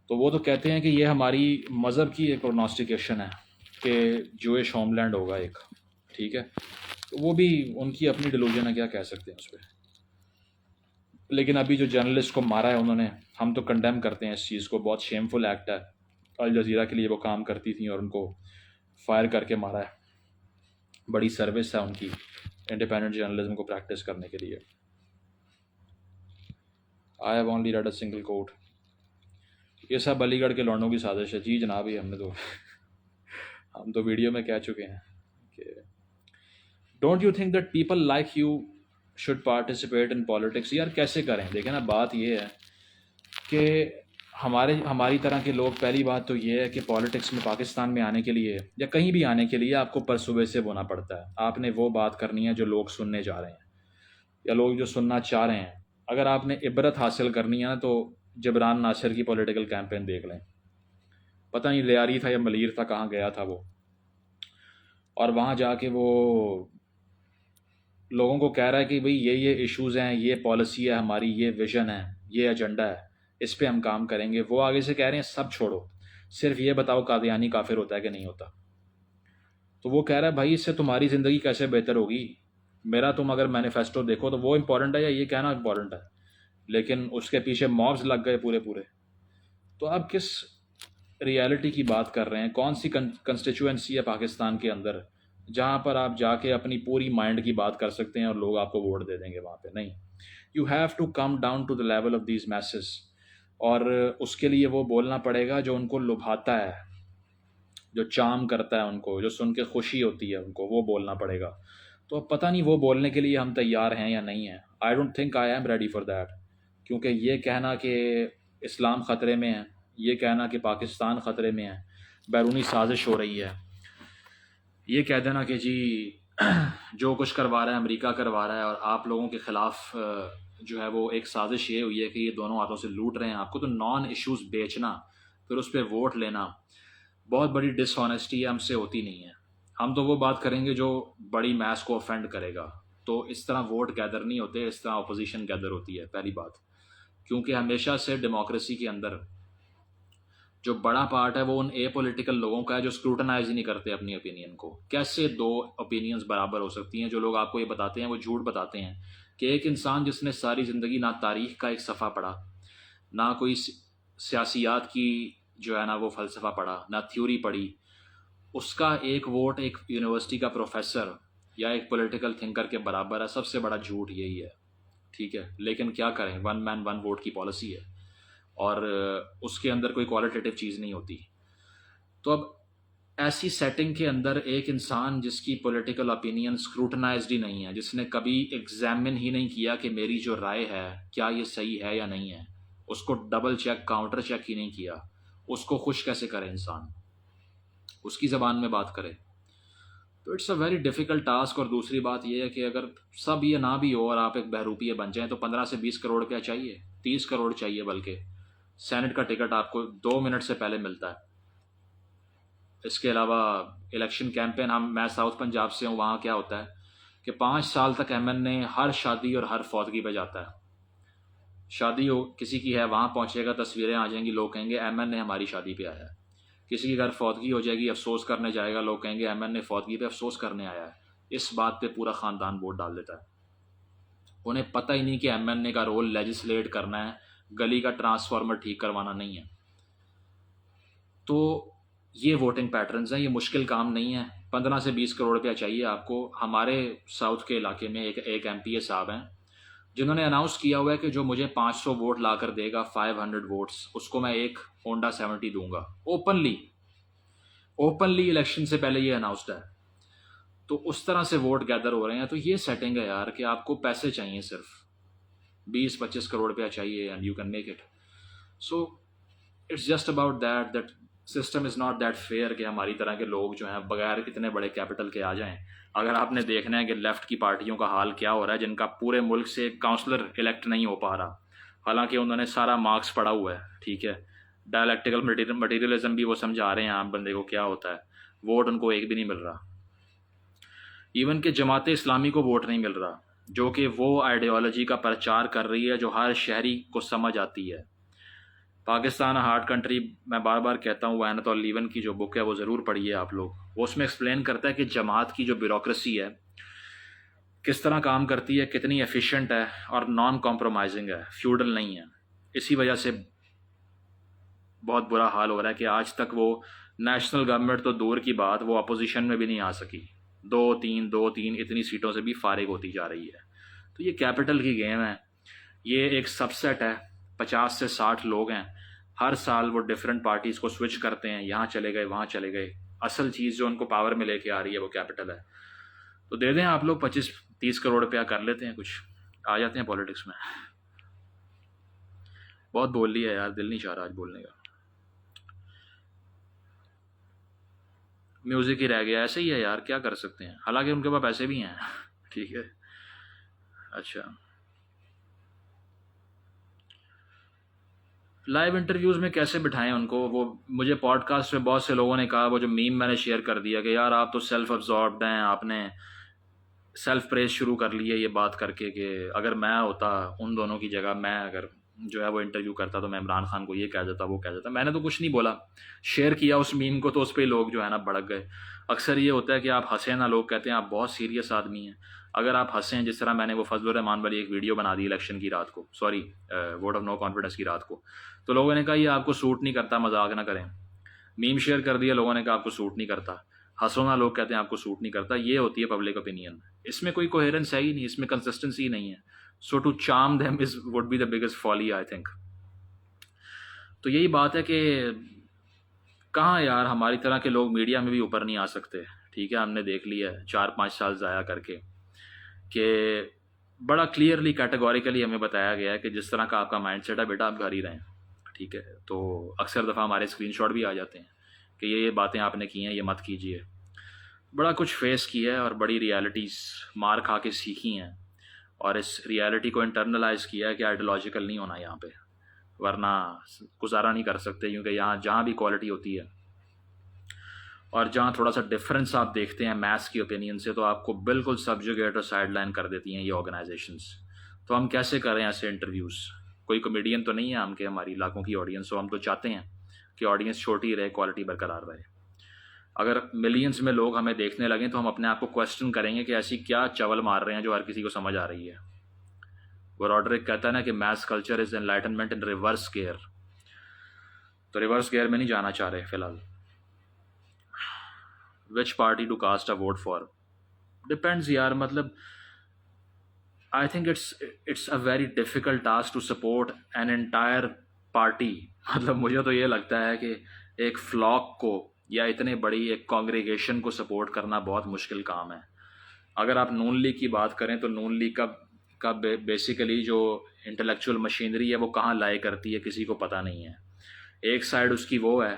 تو وہ تو کہتے ہیں کہ یہ ہماری مذہب کی ایک پروگنوسٹیکیشن ہے کہ جوئش ہوم لینڈ ہوگا ایک. ٹھیک ہے، تو وہ بھی ان کی اپنی ڈیلوژن ہے، کیا کہہ سکتے ہیں اس پہ. لیکن ابھی جو جرنلسٹ کو مارا ہے انہوں نے، ہم تو کنڈیم کرتے ہیں اس چیز کو، بہت شیم فل ایکٹ ہے. الجزیرہ کے لیے وہ کام کرتی تھیں اور ان کو فائر کر کے مارا ہے. بڑی سروس ہے ان کی انڈیپینڈنٹ جرنلزم کو پریکٹس کرنے کے لیے. I have only read a single quote. یہ سب علی گڑھ کے لونڈوں کی سازش ہے. جی جناب، ہی ہم تو ویڈیو میں کہہ چکے ہیں کہ don't you think that people like you should participate in politics. یار کیسے کریں؟ دیکھیں نا، بات یہ ہے کہ ہماری طرح کے لوگ، پہلی بات تو یہ ہے کہ پالیٹکس میں پاکستان میں آنے کے لیے یا کہیں بھی آنے کے لیے آپ کو پرسویسو ہونا پڑتا ہے. آپ نے وہ بات کرنی ہے جو لوگ سننے جا رہے ہیں یا لوگ جو سننا چاہ رہے ہیں. اگر آپ نے عبرت حاصل کرنی ہے نا، تو جبران ناصر کی پولیٹیکل کیمپین دیکھ لیں. پتہ نہیں لیاری تھا یا ملیر تھا، کہاں گیا تھا وہ، اور وہاں جا کے وہ لوگوں کو کہہ رہا ہے کہ بھئی یہ ایشوز ہیں، یہ پالیسی ہے ہماری، یہ ویژن ہے، یہ ایجنڈا ہے، اس پہ ہم کام کریں گے. وہ آگے سے کہہ رہے ہیں سب چھوڑو، صرف یہ بتاؤ قادیانی کافر ہوتا ہے کہ نہیں ہوتا. تو وہ کہہ رہا ہے بھائی اس سے تمہاری زندگی کیسے بہتر ہوگی؟ میرا تم اگر مینیفیسٹو دیکھو تو وہ امپورٹنٹ ہے یا یہ کہنا امپورٹنٹ ہے؟ لیکن اس کے پیچھے مابز لگ گئے پورے پورے. تو آپ کس ریالٹی کی بات کر رہے ہیں؟ کون سی کنسٹیچوئنسی ہے پاکستان کے اندر جہاں پر آپ جا کے اپنی پوری مائنڈ کی بات کر سکتے ہیں اور لوگ آپ کو ووٹ دے دیں گے وہاں پہ؟ نہیں. You have to come down to the level of these masses, اور اس کے لیے وہ بولنا پڑے گا جو ان کو لبھاتا ہے، جو چام کرتا ہے ان کو، جو سن کے خوشی ہوتی ہے ان کو، وہ بولنا پڑے گا. تو اب پتہ نہیں وہ بولنے کے لیے ہم تیار ہیں یا نہیں ہیں. I don't think I am ready for that. کیونکہ یہ کہنا کہ اسلام خطرے میں ہے، یہ کہنا کہ پاکستان خطرے میں ہے، بیرونی سازش ہو رہی ہے، یہ کہہ دینا کہ جی جو کچھ کروا رہا ہے امریکہ کروا رہا ہے اور آپ لوگوں کے خلاف جو ہے وہ ایک سازش یہ ہوئی ہے کہ یہ دونوں ہاتھوں سے لوٹ رہے ہیں آپ کو، تو نان ایشوز بیچنا پھر اس پہ ووٹ لینا بہت بڑی ڈس آنیسٹی ہے، ہم سے ہوتی نہیں ہے. ہم تو وہ بات کریں گے جو بڑی میس کو افینڈ کرے گا. تو اس طرح ووٹ گیدر نہیں ہوتے، اس طرح اپوزیشن گیدر ہوتی ہے، پہلی بات. کیونکہ ہمیشہ سے ڈیموکریسی کے اندر جو بڑا پارٹ ہے وہ ان اے پولیٹیکل لوگوں کا ہے جو اسکروٹنائز ہی نہیں کرتے اپنی اوپینین کو. کیسے دو اوپینینز برابر ہو سکتی ہیں؟ جو لوگ آپ کو یہ بتاتے ہیں وہ جھوٹ بتاتے ہیں کہ ایک انسان جس نے ساری زندگی نہ تاریخ کا ایک صفحہ پڑھا، نہ کوئی سیاسیات کی جو ہے نا وہ فلسفہ پڑھا، نہ تھیوری پڑھی، اس کا ایک ووٹ ایک یونیورسٹی کا پروفیسر یا ایک پولیٹیکل تھنکر کے برابر ہے. سب سے بڑا جھوٹ یہی ہے. ٹھیک ہے، لیکن کیا کریں، ون مین ون ووٹ کی پالیسی ہے اور اس کے اندر کوئی کوالٹیٹیو چیز نہیں ہوتی. تو اب ایسی سیٹنگ کے اندر ایک انسان جس کی پولیٹیکل اپینین اسکروٹنائزڈ ہی نہیں ہے، جس نے کبھی ایگزامن ہی نہیں کیا کہ میری جو رائے ہے کیا یہ صحیح ہے یا نہیں ہے، اس کو ڈبل چیک کاؤنٹر چیک ہی نہیں کیا، اس کو خوش کیسے کرے انسان؟ اس کی زبان میں بات کرے؟ تو it's a very difficult task. اور دوسری بات یہ ہے کہ اگر سب یہ نہ بھی ہو اور آپ ایک بہروپیے بن جائیں تو 15 سے 20 کروڑ روپیہ چاہیے، 30 کروڑ چاہیے. بلکہ سینٹ کا ٹکٹ آپ کو 2 منٹ سے پہلے ملتا ہے. اس کے علاوہ الیکشن کیمپین، میں ساؤتھ پنجاب سے ہوں، وہاں کیا ہوتا ہے کہ 5 سال تک ایم این اے ہر شادی اور ہر فوتگی پہ جاتا ہے. شادی ہو کسی کی ہے، وہاں پہنچے گا، تصویریں آ جائیں گی، لوگ کہیں گے ایم این اے ہماری شادی پہ آیا ہے. کسی کی گھر فوتگی ہو جائے گی، افسوس کرنے جائے گا، لوگ کہیں گے ایم این اے فوتگی پہ افسوس کرنے آیا ہے. اس بات پہ پورا خاندان ووٹ ڈال دیتا ہے. انہیں پتہ ہی نہیں کہ ایم این اے کا رول لیجسلیٹ کرنا ہے، گلی کا ٹرانسفارمر ٹھیک کروانا نہیں ہے. تو یہ ووٹنگ پیٹرنز ہیں، یہ مشکل کام نہیں ہے. 15 سے 20 کروڑ روپیہ چاہیے آپ کو. ہمارے ساؤتھ کے علاقے میں ایک ایم پی اے صاحب ہیں جنہوں نے اناؤنس کیا ہوا ہے کہ جو مجھے 500 ووٹ لا کر دے گا، 500 ووٹس، اس کو میں ایک ہونڈا 70 دوں گا. اوپنلی الیکشن سے پہلے یہ اناؤنسڈ ہے. تو اس طرح سے ووٹ گیدر ہو رہے ہیں. تو یہ سیٹنگ ہے یار کہ آپ کو پیسے چاہیے، صرف 20-25 کروڑ روپیہ چاہیے and you can make it. So it's just about that system is not that fair کہ ہماری طرح کے لوگ جو ہیں بغیر اتنے بڑے کیپٹل کے آ جائیں. اگر آپ نے دیکھنا ہے کہ لیفٹ کی پارٹیوں کا حال کیا ہو رہا ہے، جن کا پورے ملک سے کاؤنسلر الیکٹ نہیں ہو پا رہا، حالانکہ انہوں نے سارا مارکس پڑھا ہوا ہے. ٹھیک ہے، ڈائلیکٹیکل مٹیریلزم بھی وہ سمجھا رہے ہیں عام بندے کو کیا ہوتا ہے. ووٹ ان کو ایک بھی نہیں مل رہا. ایون کہ جماعت اسلامی کو ووٹ نہیں مل رہا، جو کہ وہ آئیڈیالوجی کا پرچار کر رہی ہے جو ہر شہری کو سمجھ آتی ہے. پاکستان ہارڈ کنٹری، میں بار بار کہتا ہوں، وینت اور لیون کی جو بک ہے وہ ضرور پڑھیے آپ لوگ. وہ اس میں ایکسپلین کرتا ہے کہ جماعت کی جو بیوروکریسی ہے کس طرح کام کرتی ہے، کتنی ایفیشینٹ ہے اور نان کمپرومائزنگ ہے، فیوڈل نہیں ہے. اسی وجہ سے بہت برا حال ہو رہا ہے کہ آج تک وہ نیشنل گورنمنٹ تو دور کی بات، وہ اپوزیشن میں بھی نہیں آ سکی. دو تین اتنی سیٹوں سے بھی فارغ ہوتی جا رہی ہے. تو یہ کیپٹل کی گیم ہے، یہ ایک سب سیٹ ہے، 50 سے 60 لوگ ہیں. ہر سال وہ ڈفرینٹ پارٹیز کو سوئچ کرتے ہیں، یہاں چلے گئے وہاں چلے گئے. اصل چیز جو ان کو پاور میں لے کے آ رہی ہے وہ کیپٹل ہے. تو دے دیں آپ لوگ 25-30 کروڑ روپیہ، کر لیتے ہیں کچھ، آ جاتے ہیں پالیٹکس میں. بہت بول لیا ہے یار، دل نہیں چاہ رہا آج بولنے کا. میوزک ہی رہ گیا، ایسے ہی ہے یار، کیا کر سکتے ہیں، حالانکہ ان کے پاس پیسے بھی ہیں. ٹھیک ہے. اچھا، لائیو انٹرویوز میں کیسے بٹھائیں ان کو؟ وہ مجھے پوڈ کاسٹ پہ بہت سے لوگوں نے کہا، وہ جو میم میں نے شیئر کر دیا کہ یار آپ تو سیلف ابزاربڈ ہیں، آپ نے سیلف پریز شروع کر لی ہے یہ بات کر کے کہ اگر میں ہوتا ان دونوں کی جگہ، میں اگر جو ہے وہ انٹرویو کرتا تو میں عمران خان کو یہ کہہ دیتا وہ کہہ دیتا. میں نے تو کچھ نہیں بولا، شیئر کیا اس میم کو، تو اس پہ لوگ جو ہے نا بھڑک گئے. اکثر یہ ہوتا ہے کہ آپ ہنسیں نا، لوگ کہتے ہیں آپ بہت سیریس آدمی ہیں. اگر آپ ہنسیں، جس طرح میں نے وہ فضل الرحمان والی ایک ویڈیو بنا دی الیکشن کی رات کو، sorry vote of no confidence کی رات کو، تو لوگوں نے کہا یہ آپ کو سوٹ نہیں کرتا، مذاق نہ کریں. میم شیئر کر دیا، لوگوں نے کہا آپ کو سوٹ نہیں کرتا. ہنسو نا، لوگ کہتے ہیں آپ کو سوٹ نہیں کرتا. یہ ہوتی ہے پبلک اوپینین. اس میں کوئی کوہیرنس ہے ہی نہیں، اس میں کنسسٹنسی نہیں ہے. So to charm them is would be the biggest folly I think. تو یہی بات ہے کہ کہاں یار ہماری طرح کے لوگ میڈیا میں بھی اوپر نہیں آ سکتے. ٹھیک ہے، ہم نے دیکھ لیا ہے 4-5 سال ضائع کر کے کہ بڑا کلیئرلی کیٹیگوریکلی ہمیں بتایا گیا ہے کہ جس طرح کا آپ کا مائنڈ سیٹ ہے بیٹا آپ گھر ہی رہیں. ٹھیک ہے. تو اکثر دفعہ ہمارے اسکرین شاٹ بھی آ جاتے ہیں کہ یہ باتیں آپ نے کی ہیں، یہ مت کیجیے. بڑا کچھ فیس کیا ہے اور بڑی ریالٹیز مار کھا کے سیکھی ہیں، اور اس ریالٹی کو انٹرنلائز کیا ہے کہ آئیڈیالوجیکل نہیں ہونا یہاں پہ، ورنہ گزارا نہیں کر سکتے. کیونکہ یہاں جہاں بھی کوالٹی ہوتی ہے اور جہاں تھوڑا سا ڈفرینس آپ دیکھتے ہیں میس کی اوپینین سے، تو آپ کو بالکل سبجوگیٹ اور سائڈ لائن کر دیتی ہیں یہ آرگنائزیشنس. تو ہم کیسے کریں ایسے انٹرویوز؟ کوئی کمیڈین تو نہیں ہے ہم کہ ہماری لاکھوں کی آڈینس ہو. ہم تو چاہتے ہیں کہ آڈینس چھوٹی رہے، کوالٹی برقرار رہے. اگر ملینز میں لوگ ہمیں دیکھنے لگیں تو ہم اپنے آپ کو کویسچن کریں گے کہ ایسی کیا چول مار رہے ہیں جو ہر کسی کو سمجھ آ رہی ہے. وہ راڈرک کہتا ہے نا کہ mass culture is enlightenment in reverse gear. تو ریورس گیئر میں نہیں جانا چاہ رہے فی الحال. Which party to cast a vote for depends یار. مطلب I think it's a very difficult task to support an entire party. مطلب مجھے تو یہ لگتا ہے کہ ایک فلاک کو یا اتنے بڑی ایک کانگریگیشن کو سپورٹ کرنا بہت مشکل کام ہے. اگر آپ نون لیگ کی بات کریں تو نون لیگ کا بیسیکلی جو انٹلیکچوئل مشینری ہے وہ کہاں لائے کرتی ہے کسی کو پتہ نہیں ہے. ایک سائڈ اس کی وہ ہے،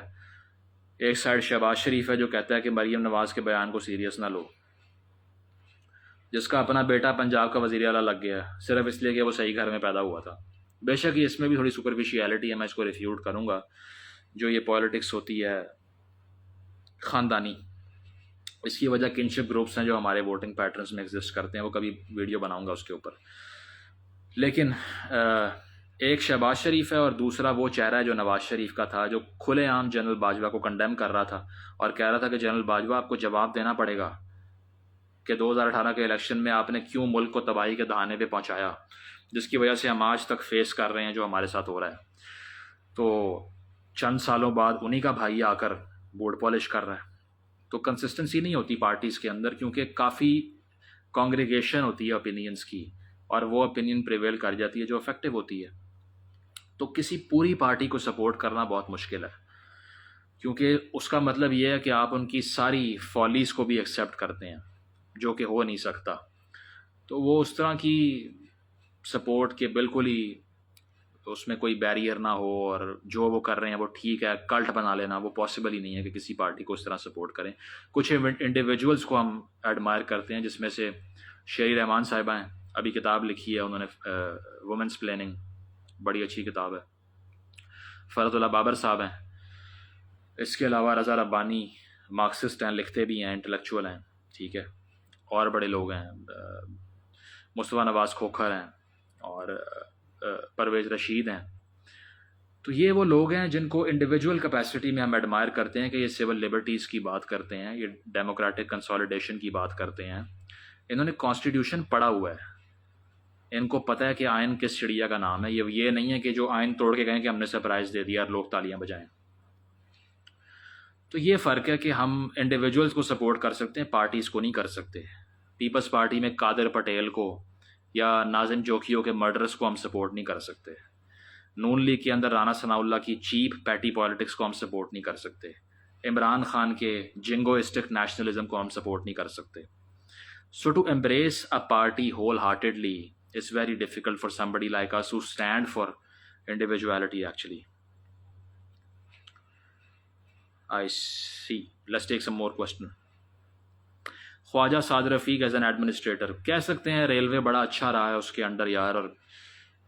ایک سائڈ شہباز شریف ہے جو کہتا ہے کہ مریم نواز کے بیان کو سیریس نہ لو، جس کا اپنا بیٹا پنجاب کا وزیر اعلیٰ لگ گیا صرف اس لیے کہ وہ صحیح گھر میں پیدا ہوا تھا. بے شک اس میں بھی تھوڑی سپرفیشیلٹی ہے، میں اس کو ریفیوٹ کروں گا. جو یہ پالیٹکس ہوتی ہے خاندانی، اس کی وجہ کنشپ گروپس ہیں جو ہمارے ووٹنگ پیٹرنز میں ایگزسٹ کرتے ہیں. وہ کبھی ویڈیو بناؤں گا اس کے اوپر. لیکن ایک شہباز شریف ہے اور دوسرا وہ چہرہ ہے جو نواز شریف کا تھا، جو کھلے عام جنرل باجوہ کو کنڈیم کر رہا تھا اور کہہ رہا تھا کہ جنرل باجوہ آپ کو جواب دینا پڑے گا کہ 2018 کے الیکشن میں آپ نے کیوں ملک کو تباہی کے دہانے پہ پہنچایا، جس کی وجہ سے ہم آج تک فیس کر رہے ہیں جو ہمارے ساتھ ہو رہا ہے. تو چند سالوں بعد انہی کا بھائی آ کر بورڈ پالش کر رہا ہے. تو کنسسٹنسی نہیں ہوتی پارٹیز کے اندر، کیونکہ کافی کانگریگیشن ہوتی ہے اوپینینس کی، اور وہ اوپینین پریویل کر جاتی ہے جو افیکٹو ہوتی ہے. تو کسی پوری پارٹی کو سپورٹ کرنا بہت مشکل ہے، کیونکہ اس کا مطلب یہ ہے کہ آپ ان کی ساری فالیز کو بھی ایکسیپٹ کرتے ہیں، جو کہ ہو نہیں سکتا. تو وہ اس طرح کی سپورٹ کے بالکل ہی اس میں کوئی بیریئر نہ ہو، اور جو وہ کر رہے ہیں وہ ٹھیک ہے، کلٹ بنا لینا وہ پاسبل ہی نہیں ہے کہ کسی پارٹی کو اس طرح سپورٹ کریں. کچھ انڈیویجولس کو ہم ایڈمائر کرتے ہیں، جس میں سے شیری رحمان صاحبہ ہیں، ابھی کتاب لکھی ہے انہوں نے وومنس پلاننگ، بڑی اچھی کتاب ہے. فرحت اللہ بابر صاحب ہیں. اس کے علاوہ رضا ربانی مارکسسٹ ہیں، لکھتے بھی ہیں، انٹلیکچوئل ہیں. ٹھیک ہے. اور بڑے لوگ ہیں، مصطفیٰ نواز کھوکھر ہیں، اور پرویز رشید ہیں. تو یہ وہ لوگ ہیں جن کو انڈیویجول کیپیسٹی میں ہم ایڈمائر کرتے ہیں کہ یہ سول لبرٹیز کی بات کرتے ہیں، یہ ڈیموکریٹک کنسالیڈیشن کی بات کرتے ہیں، انہوں نے کانسٹیٹیوشن پڑھا ہوا ہے، ان کو پتہ ہے کہ آئین کس چڑیا کا نام ہے، یہ نہیں ہے کہ جو آئین توڑ کے کہیں کہ ہم نے سرپرائز دے دیا اور لوگ تالیاں بجائیں۔ تو یہ فرق ہے کہ ہم انڈیویجولز کو سپورٹ کر سکتے ہیں، پارٹیز کو نہیں کر سکتے۔ پیپلز پارٹی میں قادر پٹیل کو یا ناظم جوکھیوں کے مرڈرز کو ہم سپورٹ نہیں کر سکتے، نون لیگ کے اندر رانا ثناء اللہ کی چیپ پیٹی پالیٹکس کو ہم سپورٹ نہیں کر سکتے، عمران خان کے جنگوئسٹک نیشنلزم کو ہم سپورٹ نہیں کر سکتے۔ سو to embrace a party wholeheartedly is very difficult for somebody like us who stand for individuality actually. I see. Let's take some more question. Khawaja Saad Rafique as an administrator, کہہ سکتے ہیں ریلوے بڑا اچھا رہا ہے اس کے انڈر یار، اور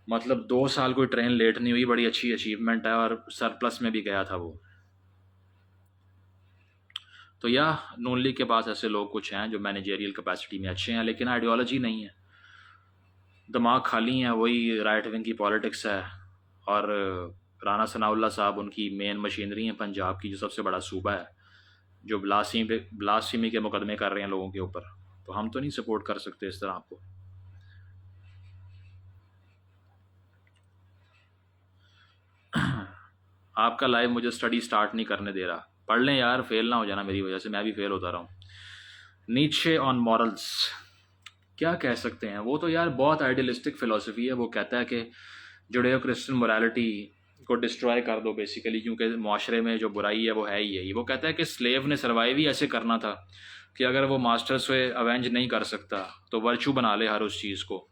مطلب 2 سال کوئی ٹرین لیٹ نہیں ہوئی، بڑی اچھی اچیومنٹ ہے، اور سرپلس میں بھی گیا تھا وہ۔ تو یا نون لیگ کے پاس ایسے لوگ کچھ ہیں جو مینیجریل کیپیسٹی میں اچھے ہیں لیکن آئیڈیالوجی نہیں ہے، دماغ خالی ہیں، وہی رائٹ ونگ کی پالیٹکس ہے، اور رانا ثناء اللہ صاحب ان کی مین مشینری ہیں پنجاب کی، جو سب سے بڑا صوبہ ہے، جو بلاسفیمی کے مقدمے کر رہے ہیں لوگوں کے اوپر۔ تو ہم تو نہیں سپورٹ کر سکتے اس طرح آپ کو۔ آپ کا لائیو مجھے اسٹڈی سٹارٹ نہیں کرنے دے رہا، پڑھ لیں یار، فیل نہ ہو جانا میری وجہ سے، میں بھی فیل ہوتا رہا ہوں۔ نیچے آن مورلز کیا کہہ سکتے ہیں؟ وہ تو یار بہت آئیڈیلسٹک فلسفی ہے، وہ کہتا ہے کہ جوڈیو کرسچن مورالٹی کو ڈسٹرائے کر دو بیسیکلی، کیونکہ معاشرے میں جو برائی ہے وہ ہے ہی یہی۔ وہ کہتا ہے کہ سلیو نے سروائیو ہی ایسے کرنا تھا کہ اگر وہ ماسٹر سے اوینج نہیں کر سکتا تو ورچو بنا لے ہر اس چیز کو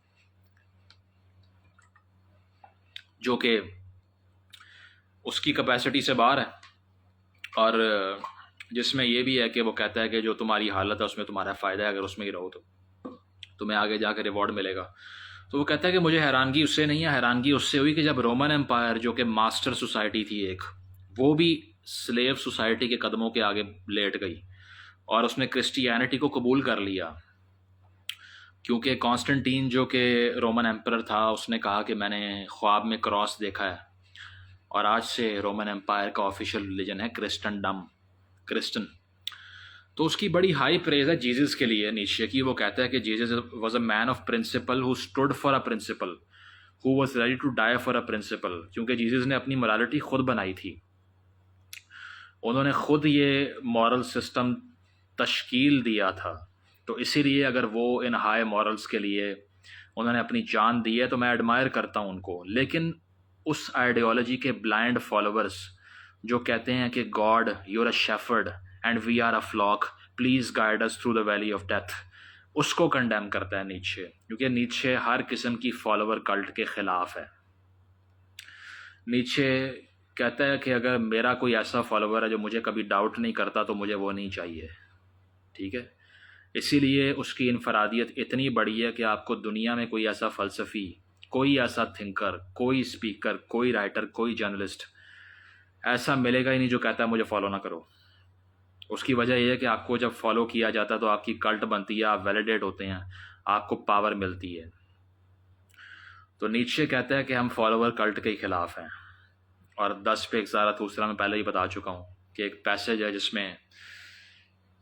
جو کہ اس کی کیپیسٹی سے باہر ہے، اور جس میں یہ بھی ہے کہ وہ کہتا ہے کہ جو تمہاری حالت ہے اس میں تمہارا فائدہ ہے، اگر اس میں ہی رہو تو تمہیں آگے جا کے ریوارڈ ملے گا۔ تو وہ کہتا ہے کہ مجھے حیرانگی اس سے نہیں ہے، حیرانگی اس سے ہوئی کہ جب رومن امپائر جو کہ ماسٹر سوسائٹی تھی ایک، وہ بھی سلیو سوسائٹی کے قدموں کے آگے لیٹ گئی اور اس نے کرسچینٹی کو قبول کر لیا، کیونکہ کانسٹنٹین جو کہ رومن ایمپرر تھا اس نے کہا کہ میں نے خواب میں کراس دیکھا ہے، اور آج سے رومن امپائر کا آفیشیل ریلیجن ہے کرسچن۔ تو اس کی بڑی ہائی پریز ہے جیزس کے لیے نیچے کی، وہ کہتا ہے کہ Jesus was a man of principle who stood for a principle who was ready to die for a principle, کیونکہ جیزس نے اپنی morality خود بنائی تھی، انہوں نے خود یہ مورل سسٹم تشکیل دیا تھا، تو اسی لیے اگر وہ ان ہائی مورلز کے لیے انہوں نے اپنی جان دی ہے تو میں ایڈمائر کرتا ہوں ان کو۔ لیکن اس آئیڈیالوجی کے بلائنڈ فالوورز جو کہتے ہیں کہ God you are a shepherd and we are a flock please guide us through the valley of death, اس کو کنڈیم کرتا ہے نیچے، کیونکہ نیچے ہر قسم کی فالوور کلٹ کے خلاف ہے۔ نیچے کہتا ہے کہ اگر میرا کوئی ایسا فالوور ہے جو مجھے کبھی ڈاؤٹ نہیں کرتا تو مجھے وہ نہیں چاہیے، ٹھیک ہے؟ اسی لیے اس کی انفرادیت اتنی بڑی ہے کہ آپ کو دنیا میں کوئی ایسا فلسفی، کوئی ایسا تھنکر، کوئی اسپیکر، کوئی رائٹر، کوئی جرنلسٹ ایسا ملے گا ہی نہیں جو کہتا ہے مجھے فالو نہ کرو۔ اس کی وجہ یہ ہے کہ آپ کو جب فالو کیا جاتا ہے تو آپ کی کلٹ بنتی ہے، آپ ویلیڈیٹ ہوتے ہیں، آپ کو پاور ملتی ہے۔ تو نیچے کہتا ہے کہ ہم فالوور کلٹ کے خلاف ہیں، اور 10 پہ اگزارت دوسرا میں پہلے ہی بتا چکا ہوں کہ ایک پیسج ہے جس میں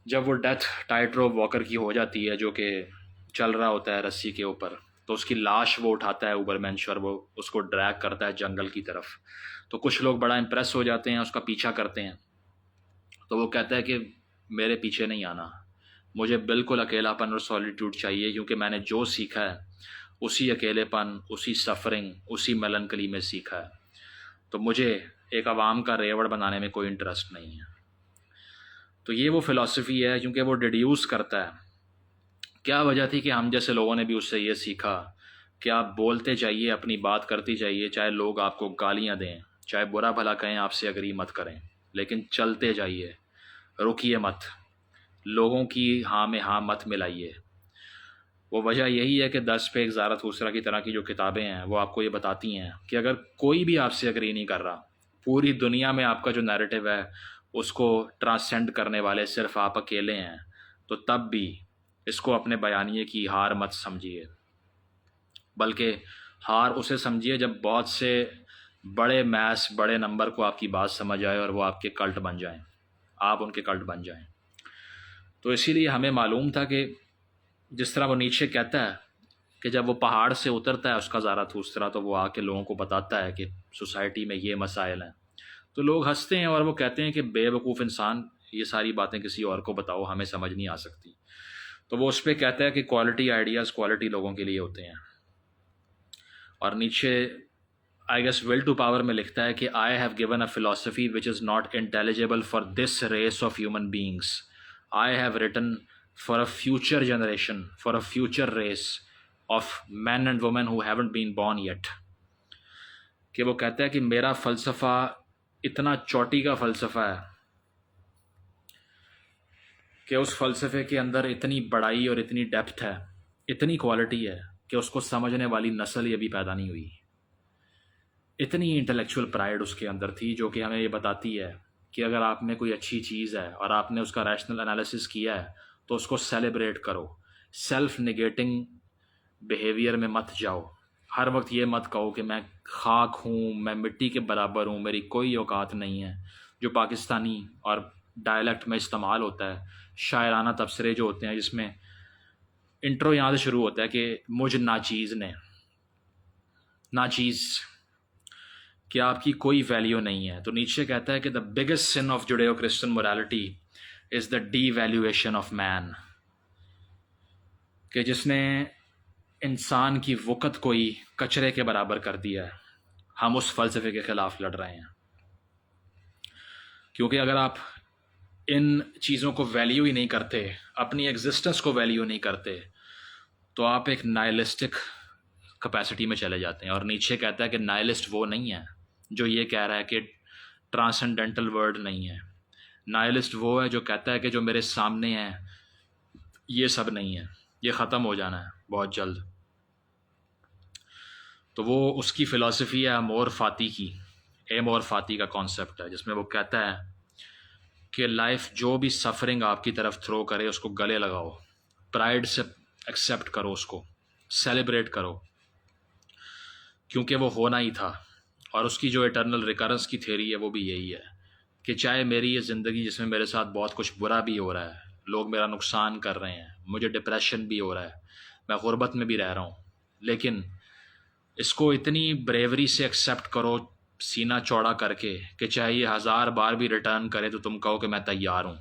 جب وہ ڈیتھ ٹائٹ روپ واکر کی ہو جاتی ہے جو کہ چل رہا ہوتا ہے رسی کے اوپر، تو اس کی لاش وہ اٹھاتا ہے اوبرمینش اور وہ اس کو ڈریگ کرتا ہے جنگل کی طرف، تو کچھ لوگ بڑا امپریس ہو جاتے ہیں، اس کا پیچھا کرتے ہیں، تو وہ کہتا ہے کہ میرے پیچھے نہیں آنا، مجھے بالکل اکیلا پن اور سولیٹیوڈ چاہیے، کیونکہ میں نے جو سیکھا ہے اسی اکیلے پن، اسی سفرنگ، اسی میلنکلی میں سیکھا ہے، تو مجھے ایک عوام کا ریوڑ بنانے میں کوئی انٹرسٹ نہیں ہے۔ تو یہ وہ فلسفی ہے، کیونکہ وہ ڈیڈیوس کرتا ہے۔ کیا وجہ تھی کہ ہم جیسے لوگوں نے بھی اس سے یہ سیکھا کہ آپ بولتے جائیے، اپنی بات کرتی جائیے، چاہے لوگ آپ کو گالیاں دیں، چاہے برا بھلا کہیں، آپ سے اگری مت کریں، لیکن چلتے جائیے، رکیے مت، لوگوں کی ہاں میں ہاں مت ملائیے۔ وہ وجہ یہی ہے کہ 10 پہ اگزارت حسرا کی طرح کی جو کتابیں ہیں وہ آپ کو یہ بتاتی ہیں کہ اگر کوئی بھی آپ سے اگری نہیں کر رہا، پوری دنیا میں آپ کا جو نیریٹو ہے اس کو ٹرانسینڈ کرنے والے صرف آپ اکیلے ہیں، تو تب بھی اس کو اپنے بیانیے کی ہار مت سمجھیے، بلکہ ہار اسے سمجھیے جب بہت سے بڑے میس بڑے نمبر کو آپ کی بات سمجھ آئے اور وہ آپ کے کلٹ بن جائیں، آپ ان کے کلٹ بن جائیں۔ تو اسی لیے ہمیں معلوم تھا کہ جس طرح وہ نیچے کہتا ہے کہ جب وہ پہاڑ سے اترتا ہے اس کا زارا طرح تو وہ آ کے لوگوں کو بتاتا ہے کہ سوسائٹی میں یہ مسائل ہیں، تو لوگ ہنستے ہیں اور وہ کہتے ہیں کہ بے وقوف انسان، یہ ساری باتیں کسی اور کو بتاؤ، ہمیں سمجھ نہیں آ سکتی۔ تو وہ اس پہ کہتا ہے کہ کوالٹی آئیڈیاز کوالٹی لوگوں کے لیے ہوتے ہیں۔ اور نیچے I guess Will to Power میں لکھتا ہے کہ I have given a philosophy which is not intelligible for this race of human beings, I have written for a future generation, for a future race of men and women who haven't been born yet. کہ وہ کہتا ہے کہ میرا فلسفہ اتنا چوٹی کا فلسفہ ہے کہ اس فلسفے کے اندر اتنی بڑائی اور اتنی ڈیپتھ ہے، اتنی کوالٹی ہے کہ اس کو سمجھنے والی نسل یہ بھی پیدا نہیں ہوئی۔ اتنی انٹلیکچوئل پرائڈ اس کے اندر تھی جو کہ ہمیں یہ بتاتی ہے کہ اگر آپ میں کوئی اچھی چیز ہے اور آپ نے اس کا ریشنل انالیسس کیا ہے تو اس کو سیلیبریٹ کرو، سیلف نگیٹنگ بیہیویئر میں مت جاؤ۔ ہر وقت یہ مت کہو کہ میں خاک ہوں، میں مٹی کے برابر ہوں، میری کوئی اوقات نہیں ہے، جو پاکستانی اور ڈائلیکٹ میں استعمال ہوتا ہے، شاعرانہ تبصرے جو ہوتے ہیں جس میں انٹرو یہاں سے شروع ہوتا ہے کہ مجھ ناچیز نے، ناچیز کہ آپ کی کوئی ویلیو نہیں ہے۔ تو نیچے کہتا ہے کہ the biggest sin of Judeo Christian morality is the devaluation of man, کہ جس نے انسان کی وقت کوئی کچرے کے برابر کر دیا ہے۔ ہم اس فلسفے کے خلاف لڑ رہے ہیں، کیونکہ اگر آپ ان چیزوں کو ویلیو ہی نہیں کرتے، اپنی ایگزسٹنس کو ویلیو نہیں کرتے، تو آپ ایک نائلسٹک کیپیسٹی میں چلے جاتے ہیں۔ اور نیچے کہتا ہے کہ نائلسٹ وہ نہیں ہے جو یہ کہہ رہا ہے کہ ٹرانسنڈنٹل ورڈ نہیں ہے، نائلسٹ وہ ہے جو کہتا ہے کہ جو میرے سامنے ہے یہ سب نہیں ہے، یہ ختم ہو جانا ہے بہت جلد۔ تو وہ اس کی فلسفی ہے امور فاتی کی، ایمور فاتی کا کانسیپٹ ہے، جس میں وہ کہتا ہے کہ لائف جو بھی سفرنگ آپ کی طرف تھرو کرے اس کو گلے لگاؤ، پرائڈ سے ایکسیپٹ کرو، اس کو سیلیبریٹ کرو، کیونکہ وہ ہونا ہی تھا۔ اور اس کی جو ایٹرنل ریکرنس کی تھیوری ہے وہ بھی یہی ہے کہ چاہے میری یہ زندگی جس میں میرے ساتھ بہت کچھ برا بھی ہو رہا ہے، لوگ میرا نقصان کر رہے ہیں، مجھے ڈپریشن بھی ہو رہا ہے، میں غربت میں بھی رہ رہا ہوں، لیکن اس کو اتنی بریوری سے ایکسیپٹ کرو، سینہ چوڑا کر کے، کہ چاہے یہ 1000 بار بھی ریٹرن کرے تو تم کہو کہ میں تیار ہوں۔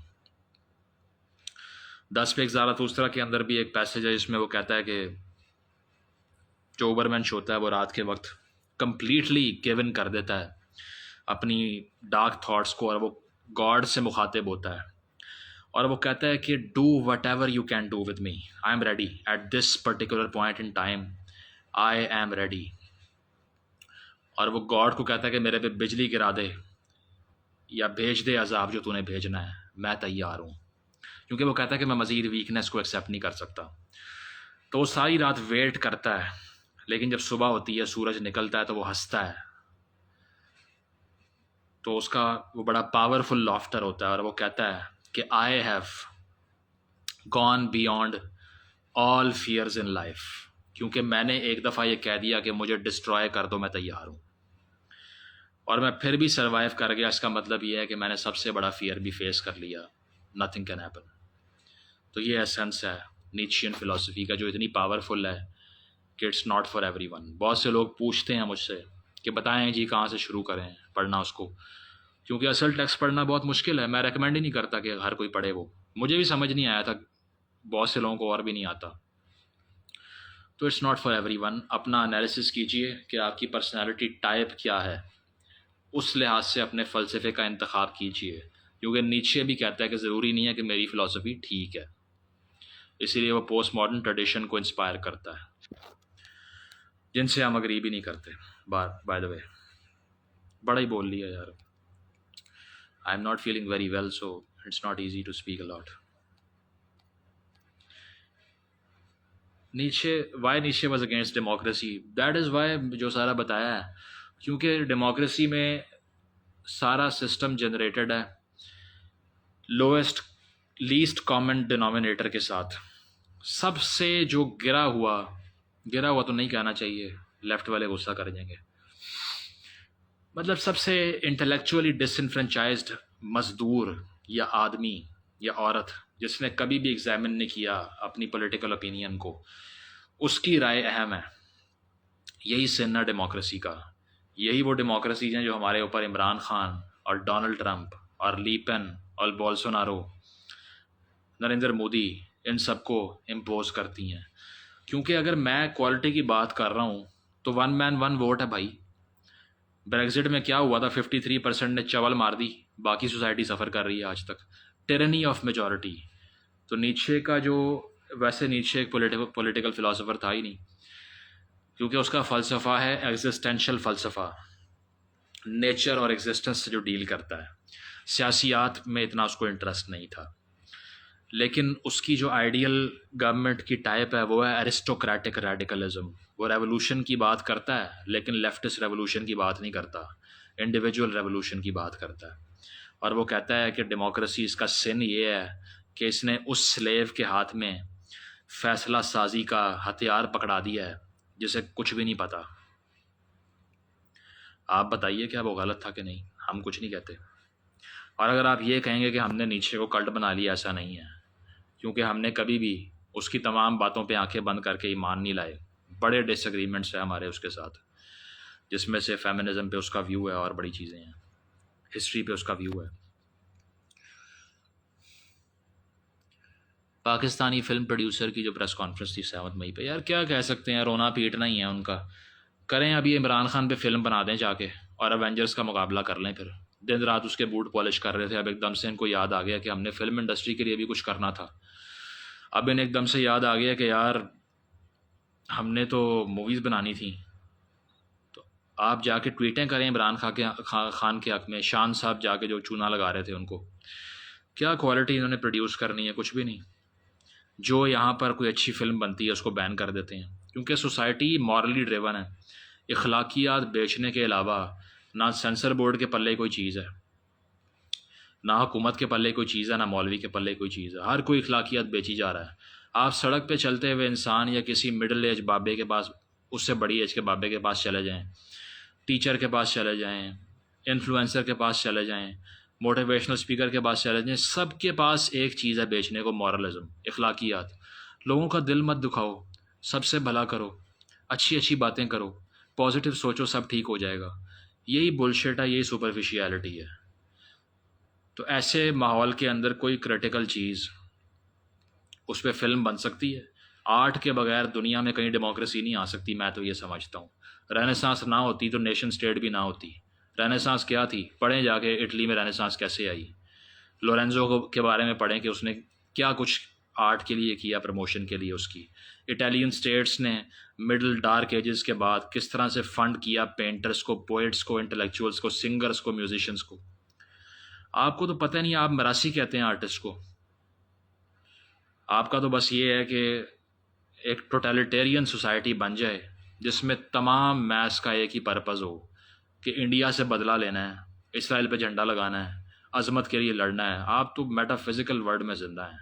10 پہ ایک زاراتھوسترا کے اندر بھی ایک پیسج ہے جس میں وہ کہتا ہے کہ جو اوبرمنش ہوتا ہے وہ رات کے وقت کمپلیٹلی گیون کر دیتا ہے اپنی ڈارک تھاٹس کو، اور وہ گاڈ سے مخاطب ہوتا ہے، اور وہ کہتا ہے کہ do whatever you can do with me, I am ready at this particular point in time, I am ready. اور وہ گاڈ کو کہتا ہے کہ میرے پہ بجلی گرا دے یا بھیج دے عذاب جو تو نے بھیجنا ہے، میں تیار ہوں، کیونکہ وہ کہتا ہے کہ میں مزید ویکنیس کو ایکسیپٹ نہیں کر سکتا۔ تو وہ ساری رات ویٹ کرتا ہے، لیکن جب صبح ہوتی ہے، سورج نکلتا ہے تو وہ ہنستا ہے، تو اس کا وہ بڑا پاورفل لافٹر ہوتا ہے، اور وہ کہتا ہے کہ I have gone beyond all fears in life, کیونکہ میں نے ایک دفعہ یہ کہہ دیا کہ مجھے ڈسٹرائے کر دو، میں تیار ہوں، اور میں پھر بھی سروائیو کر گیا۔ اس کا مطلب یہ ہے کہ میں نے سب سے بڑا فیئر بھی فیس کر لیا، نتھنگ کین ہیپن۔ تو یہ ایسنس ہے نیچین فلسفی کا، جو اتنی پاورفل ہے کہ it's not for everyone. بہت سے لوگ پوچھتے ہیں مجھ سے کہ بتائیں جی کہاں سے شروع کریں پڑھنا اس کو، کیونکہ اصل ٹیکسٹ پڑھنا بہت مشکل ہے۔ میں ریکمینڈ ہی نہیں کرتا کہ ہر کوئی پڑھے، وہ مجھے بھی سمجھ نہیں آیا تھا، بہت سے لوگوں کو اور بھی نہیں آتا۔ تو it's not for everyone. اپنا انالیسس کیجئے کہ آپ کی پرسنالٹی ٹائپ کیا ہے، اس لحاظ سے اپنے فلسفے کا انتخاب کیجئے، کیونکہ نیچے بھی کہتا ہے کہ ضروری نہیں ہے کہ میری فلسفی ٹھیک ہے، اسی لیے وہ پوسٹ ماڈرن ٹریڈیشن کو انسپائر کرتا ہے، جن سے ہم اگری بھی نہیں کرتے۔ بائی دا وے بڑا ہی بول لیا یار، I am not feeling very well, so it's not easy to speak a lot. Nietzsche, why Nietzsche was against democracy, that is why جو سارا بتایا ہے، کیونکہ ڈیموکریسی میں سارا سسٹم جنریٹڈ ہے لوئسٹ لیسٹ کامن ڈینومینیٹر کے ساتھ۔ سب سے جو گرا ہوا تو نہیں کہنا چاہیے، لیفٹ والے غصہ کر جائیں گے، مطلب سب سے انٹلیکچولی ڈس انفرینچائزڈ مزدور یا آدمی یا عورت جس نے کبھی بھی ایگزامن نہیں کیا اپنی پولیٹیکل اوپینین کو، اس کی رائے اہم ہے۔ یہی سن ہے ڈیموکریسی کا، یہی وہ ڈیموکریسی ہیں جو ہمارے اوپر عمران خان اور ڈونلڈ ٹرمپ اور لیپن اور بولسونارو، نریندر مودی، ان سب کو امپوز کرتی ہیں۔ کیونکہ اگر میں کوالٹی کی بات کر رہا ہوں تو ون مین ون ووٹ ہے بھائی۔ بریگزٹ میں کیا ہوا تھا؟ 53% نے چول مار دی، باقی سوسائٹی سفر کر رہی ہے آج تک، ٹیرنی آف میجورٹی۔ تو نیچے کا جو، ویسے نیچے ایک پولیٹیکل فلاسفر تھا ہی نہیں، کیونکہ اس کا فلسفہ ہے ایگزسٹینشل فلسفہ، نیچر اور ایگزسٹنس سے جو ڈیل کرتا ہے۔ سیاسیات میں اتنا اس کو انٹرسٹ نہیں تھا، لیکن اس کی جو آئیڈیل گورنمنٹ کی ٹائپ ہے وہ ہے ایرسٹوکریٹک ریڈیکلزم۔ وہ ریولوشن کی بات کرتا ہے لیکن لیفٹسٹ ریولوشن کی بات نہیں کرتا، انڈیویجول ریولوشن کی بات کرتا ہے۔ اور وہ کہتا ہے کہ ڈیموکریسی، اس کا سن یہ ہے کہ اس نے اس سلیو کے ہاتھ میں فیصلہ سازی کا ہتھیار پکڑا دیا ہے جسے کچھ بھی نہیں پتا۔ آپ بتائیے کیا وہ غلط تھا کہ نہیں؟ ہم کچھ نہیں کہتے۔ اور اگر آپ یہ کہیں گے کہ ہم نے نیچے کو کلٹ بنا لیا، ایسا نہیں ہے، کیونکہ ہم نے کبھی بھی اس کی تمام باتوں پہ آنکھیں بند کر کے ایمان نہیں لائے۔ بڑے ڈس ایگریمنٹس ہیں ہمارے اس کے ساتھ، جس میں سے فیمنزم پہ اس کا ویو ہے اور بڑی چیزیں ہیں، ہسٹری پہ اس کا ویو ہے۔ پاکستانی فلم پروڈیوسر کی جو پریس کانفرنس تھی 7 مئی پہ، یار کیا کہہ سکتے ہیں، رونا پیٹنا ہی ہے ان کا۔ کریں ابھی عمران خان پہ فلم بنا دیں جا کے، اور ایونجرس کا مقابلہ کر لیں پھر۔ دن رات اس کے بوٹ پالش کر رہے تھے، اب ایک دم سے ان کو یاد آ گیا کہ ہم نے فلم انڈسٹری کے لیے بھی کچھ کرنا تھا۔ اب انہیں ایک دم سے یاد آ گیا کہ یار ہم نے تو موویز بنانی تھیں۔ تو آپ جا کے ٹویٹیں کریں عمران خان کے حق میں۔ شان صاحب جا کے جو چونا لگا رہے تھے ان کو، کیا کوالٹی انہوں نے پروڈیوس کرنی ہے؟ کچھ بھی نہیں۔ جو یہاں پر کوئی اچھی فلم بنتی ہے اس کو بین کر دیتے ہیں، کیونکہ سوسائٹی مورلی ڈریون ہے۔ اخلاقیات بیچنے کے علاوہ نہ سینسر بورڈ کے پلے کوئی چیز ہے، نہ حکومت کے پلے کوئی چیز ہے، نہ مولوی کے پلے کوئی چیز ہے۔ ہر کوئی اخلاقیات بیچی جا رہا ہے۔ آپ سڑک پہ چلتے ہوئے انسان یا کسی مڈل ایج بابے کے پاس، اس سے بڑی ایج کے بابے کے پاس چلے جائیں، ٹیچر کے پاس چلے جائیں، انفلوئنسر کے پاس چلے جائیں، موٹیویشنل اسپیکر کے پاس چلے جائیں، سب کے پاس ایک چیز ہے بیچنے کو، مورلزم، اخلاقیات۔ لوگوں کا دل مت دکھاؤ، سب سے بھلا کرو، اچھی اچھی باتیں کرو، پازیٹیو سوچو، سب ٹھیک ہو جائے گا۔ یہی بلشٹ ہے، یہی سپرفیشیلٹی ہے۔ تو ایسے ماحول کے اندر کوئی کریٹیکل چیز، اس پہ فلم بن سکتی ہے۔ آرٹ کے بغیر دنیا میں کہیں ڈیموکریسی نہیں آ سکتی، میں تو یہ سمجھتا ہوں۔ رینیسانس نہ ہوتی تو نیشن سٹیٹ بھی نہ ہوتی۔ رینیسانس کیا تھی؟ پڑھیں جا کے اٹلی میں رینیسانس کیسے آئی۔ لورینزو کے بارے میں پڑھیں کہ اس نے کیا کچھ آرٹ کے لیے کیا، پروموشن کے لیے اس کی۔ اٹیلین اسٹیٹس نے مڈل ڈارک ایجز کے بعد کس طرح سے فنڈ کیا پینٹرز کو، پوئٹس کو، انٹلیکچوئلس کو، سنگرز کو، میوزیشنز کو۔ آپ کو تو پتہ نہیں، آپ مراسی کہتے ہیں آرٹسٹ کو۔ آپ کا تو بس یہ ہے کہ ایک ٹوٹیلیٹیرین سوسائٹی بن جائے جس میں تمام میس کا ایک ہی پرپز ہو کہ انڈیا سے بدلہ لینا ہے، اسرائیل پہ جھنڈا لگانا ہے، عظمت کے لیے لڑنا ہے۔ آپ تو میٹا فزیکل ورلڈ میں زندہ ہیں۔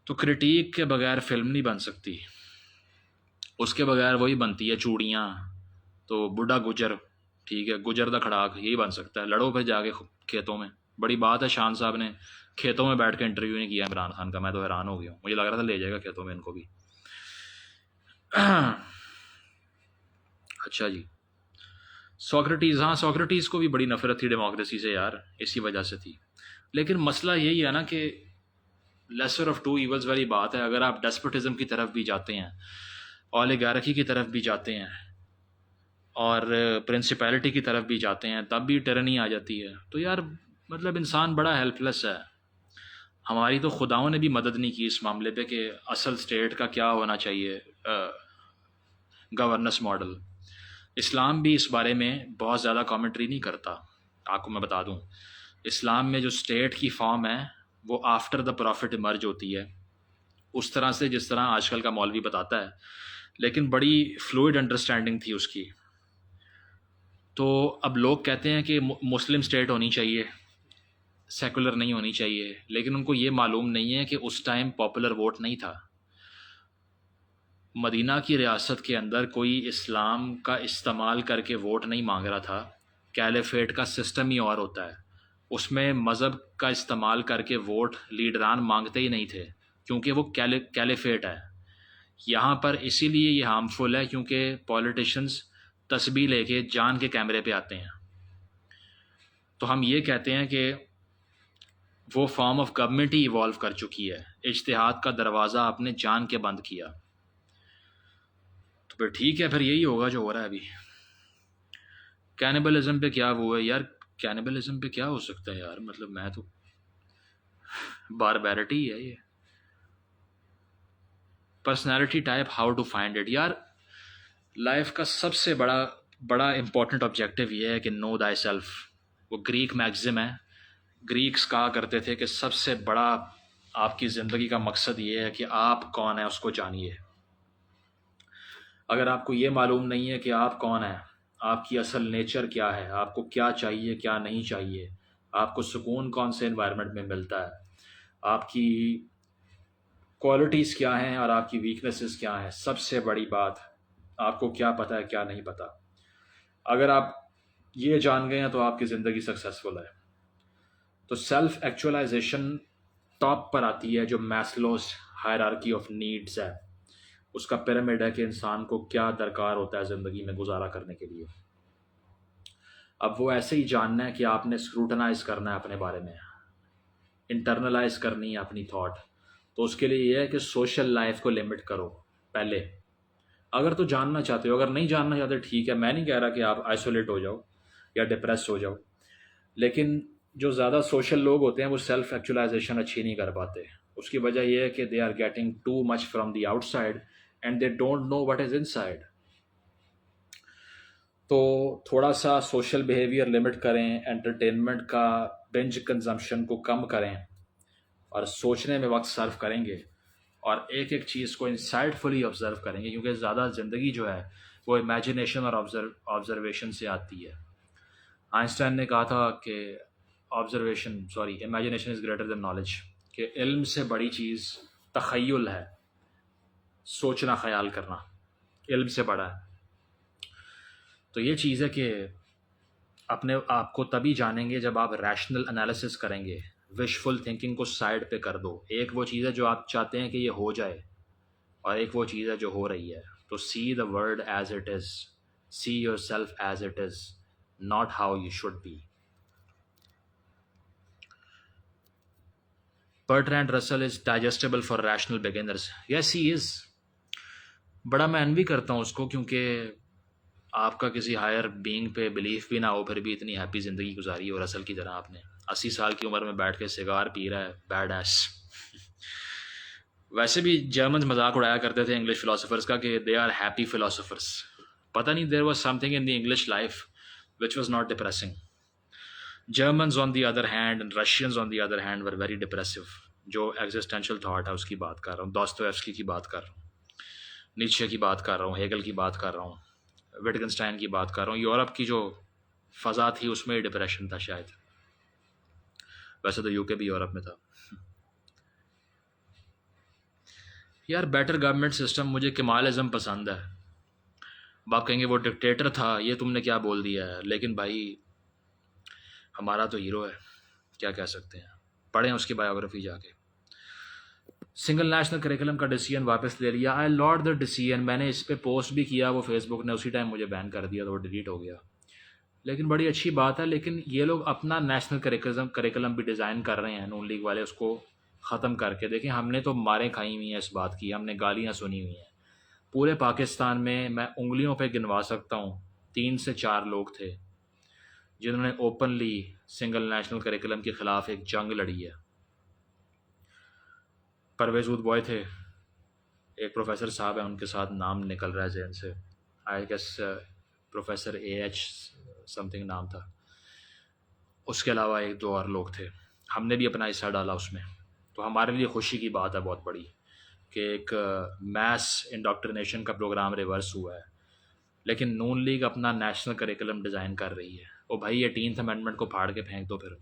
تو کرٹیک کے بغیر فلم نہیں بن سکتی، اس کے بغیر وہی بنتی ہے چوڑیاں، تو بڈھا گجر، ٹھیک ہے، گجر دا کھڑاک، یہی بن سکتا ہے۔ لڑو پھر جا کے کھیتوں میں۔ بڑی بات ہے شان صاحب نے کھیتوں میں بیٹھ کے انٹرویو نہیں کیا عمران خان کا، میں تو حیران ہو گیا ہوں، مجھے لگ رہا تھا لے جائے گا کھیتوں میں ان کو بھی۔ اچھا جی، سوکریٹیز، ہاں سوکریٹیز کو بھی بڑی نفرت تھی ڈیموکریسی سے یار، اسی وجہ سے تھی۔ لیکن مسئلہ یہی ہے نا کہ لیسر آف ٹو ایولز والی بات ہے۔ اگر آپ ڈیسپوٹزم کی طرف بھی جاتے ہیں، اولیگارکی کی طرف بھی جاتے ہیں، اور پرنسپیلٹی کی طرف بھی جاتے ہیں، تب بھی ٹرنی آ جاتی ہے۔ تو یار مطلب انسان بڑا ہیلپ لیس ہے۔ ہماری تو خداؤں نے بھی مدد نہیں کی اس معاملے پہ کہ اصل اسٹیٹ کا کیا ہونا چاہیے گورننس ماڈل۔ اسلام بھی اس بارے میں بہت زیادہ کامنٹری نہیں کرتا۔ آپ کو میں بتا دوں، اسلام میں جو اسٹیٹ کی فارم ہے وہ آفٹر دا پروفٹ ایمرج ہوتی ہے، اس طرح سے جس طرح آج کل کا مولوی بتاتا ہے، لیکن بڑی فلوئڈ انڈرسٹینڈنگ تھی اس کی۔ تو اب لوگ کہتے ہیں کہ مسلم اسٹیٹ ہونی چاہیے، سیکولر نہیں ہونی چاہیے، لیکن ان کو یہ معلوم نہیں ہے کہ اس ٹائم پاپولر ووٹ نہیں تھا۔ مدینہ کی ریاست کے اندر کوئی اسلام کا استعمال کر کے ووٹ نہیں مانگ رہا تھا. کیلیفیٹ کا سسٹم ہی اور ہوتا ہے، اس میں مذہب کا استعمال کر کے ووٹ لیڈران مانگتے ہی نہیں تھے، کیونکہ وہ کیلیفیٹ ہے. یہاں پر اسی لیے یہ ہارمفل ہے کیونکہ پولیٹیشنز تسبیح لے کے جان کے کیمرے پہ آتے ہیں. تو ہم یہ کہتے ہیں کہ وہ form of government he evolve کر چکی ہے، اجتہاد کا دروازہ آپ نے جان کے بند کیا. تو پھر ٹھیک ہے، پھر یہی ہوگا جو ہو رہا ہے ابھی. کینیبلزم پہ کیا وہ ہے یار؟ کینیبلزم پہ کیا ہو سکتا ہے یار؟ مطلب میں تو باربیرٹی ہے یہ. Personality type, how to find it. یار لائف کا سب سے بڑا امپورٹنٹ آبجیکٹیو یہ ہے کہ نو دائی سیلف. وہ گریک میگزم ہے. گریکس کہا کرتے تھے کہ سب سے بڑا آپ کی زندگی کا مقصد یہ ہے کہ آپ کون ہیں اس کو جانیے. اگر آپ کو یہ معلوم نہیں ہے کہ آپ کون ہیں، آپ کی اصل نیچر کیا ہے، آپ کو کیا چاہیے کیا نہیں چاہیے، آپ کو سکون کون سے انوائرمنٹ میں ملتا ہے، آپ کی کوالٹیز کیا ہیں اور آپ کی ویکنیسز کیا ہیں، سب سے بڑی بات آپ کو کیا پتہ ہے کیا نہیں پتہ. اگر آپ یہ جان گئے ہیں تو آپ کی زندگی سکسیزفل ہے. تو سیلف ایکچولائزیشن ٹاپ پر آتی ہے، جو میسلوز ہائرارکی آف نیڈز ہے، اس کا پیرامڈ ہے کہ انسان کو کیا درکار ہوتا ہے زندگی میں گزارا کرنے کے لیے. اب وہ ایسے ہی جاننا ہے کہ آپ نے اسکروٹنائز کرنا ہے اپنے بارے میں، انٹرنلائز کرنی ہے اپنی تھاٹ. تو اس کے لیے یہ ہے کہ سوشل لائف کو لمٹ کرو پہلے، اگر تو جاننا چاہتے ہو. اگر نہیں جاننا چاہتے ٹھیک ہے، میں نہیں کہہ رہا کہ آپ آئسولیٹ ہو جاؤ یا ڈپریس ہو جاؤ، لیکن جو زیادہ سوشل لوگ ہوتے ہیں وہ سیلف ایکچولائزیشن اچھی نہیں کر پاتے. اس کی وجہ یہ ہے کہ they are getting too much from the outside and they don't know what is inside. تو تھوڑا سا سوشل بیہیویئر لمٹ کریں، انٹرٹینمنٹ کا بنج کنزمپشن کو کم کریں، اور سوچنے میں وقت صرف کریں گے، اور ایک ایک چیز کو انسائٹ فلی آبزرو کریں گے، کیونکہ زیادہ زندگی جو ہے وہ امیجنیشن اور آبزرویشن سے آتی ہے. آئنسٹائن نے کہا تھا کہ imagination is greater than knowledge, کہ علم سے بڑی چیز تخیل ہے، سوچنا خیال کرنا علم سے بڑا ہے. تو یہ چیز ہے کہ اپنے آپ کو تبھی جانیں گے جب آپ ریشنل انالیسس کریں گے. وشفل تھنکنگ کو سائڈ پہ کر دو. ایک وہ چیز ہے جو آپ چاہتے ہیں کہ یہ ہو جائے، اور ایک وہ چیز ہے جو ہو رہی ہے. تو see the world as it is, see yourself as it is, not how you should be. Bertrand Russell is digestible for rational beginners. Yes he is. بڑا میں انوی کرتا ہوں اس کو، کیونکہ آپ کا کسی ہائر بینگ پہ بلیف بھی نہ ہو، پھر بھی اتنی ہیپی زندگی گزاری. اور رسل کی طرح آپ نے 80 سال کی عمر میں بیٹھ کے سگار پی رہا ہے، بیڈ ایس. ویسے بھی جرمنز مذاق اڑایا کرتے تھے انگلش فلاسفرز کا کہ دے آر ہیپی فلاسفرز. پتہ نہیں there was some thing in the English life which was not depressing. Germans on the other hand and Russians on the other hand were very depressive. جو existential thought ہے اس کی بات کر رہا ہوں، Dostoevsky کی بات کر رہا ہوں، نیچے کی بات کر رہا ہوں، ہیگل کی بات کر رہا ہوں، وٹگنسٹائن کی بات کر رہا ہوں. یورپ کی جو فضا تھی اس میں ڈپریشن تھا شاید. ویسے تو یو کے بھی یورپ میں تھا. یار بیٹر گورنمنٹ سسٹم، مجھے کمالزم پسند ہے. اب آپ کہیں گے وہ ڈکٹیٹر تھا، یہ تم نے کیا بول دیا ہے. لیکن بھائی ہمارا تو ہیرو ہے، کیا کہہ سکتے ہیں. پڑھیں اس کی بایوگرافی جا کے. سنگل نیشنل کریکلم کا ڈیسیژن واپس لے لیا. آئی لاڈ دا ڈیسیژن. میں نے اس پہ پوسٹ بھی کیا، وہ فیس بک نے اسی ٹائم مجھے بین کر دیا تو وہ ڈیلیٹ ہو گیا. لیکن بڑی اچھی بات ہے. لیکن یہ لوگ اپنا نیشنل کریکلم بھی ڈیزائن کر رہے ہیں، نون لیگ والے. اس کو ختم کر کے دیکھیں، ہم نے تو ماریں کھائی ہوئی ہیں اس بات کی، ہم نے گالیاں سنی ہوئی ہیں. پورے پاکستان میں انگلیوں پہ گنوا سکتا ہوں 3 سے 4 لوگ تھے جنہوں نے اوپنلی سنگل نیشنل کریکلم کے خلاف ایک جنگ لڑی ہے. پرویز بوائے تھے، ایک پروفیسر صاحب ہیں ان کے ساتھ نام نکل رہا ہے ذہن سے، I guess professor A H something نام تھا. اس کے علاوہ 1-2 اور لوگ تھے. ہم نے بھی اپنا حصہ ڈالا اس میں. تو ہمارے لیے خوشی کی بات ہے بہت بڑی کہ ایک میس انڈاکٹرینیشن کا پروگرام ریورس ہوا ہے. لیکن نون لیگ اپنا نیشنل کریکلم ڈیزائن کر رہی ہے. او بھائی 18th امینڈمنٹ کو پھاڑ کے پھینک دو. پھر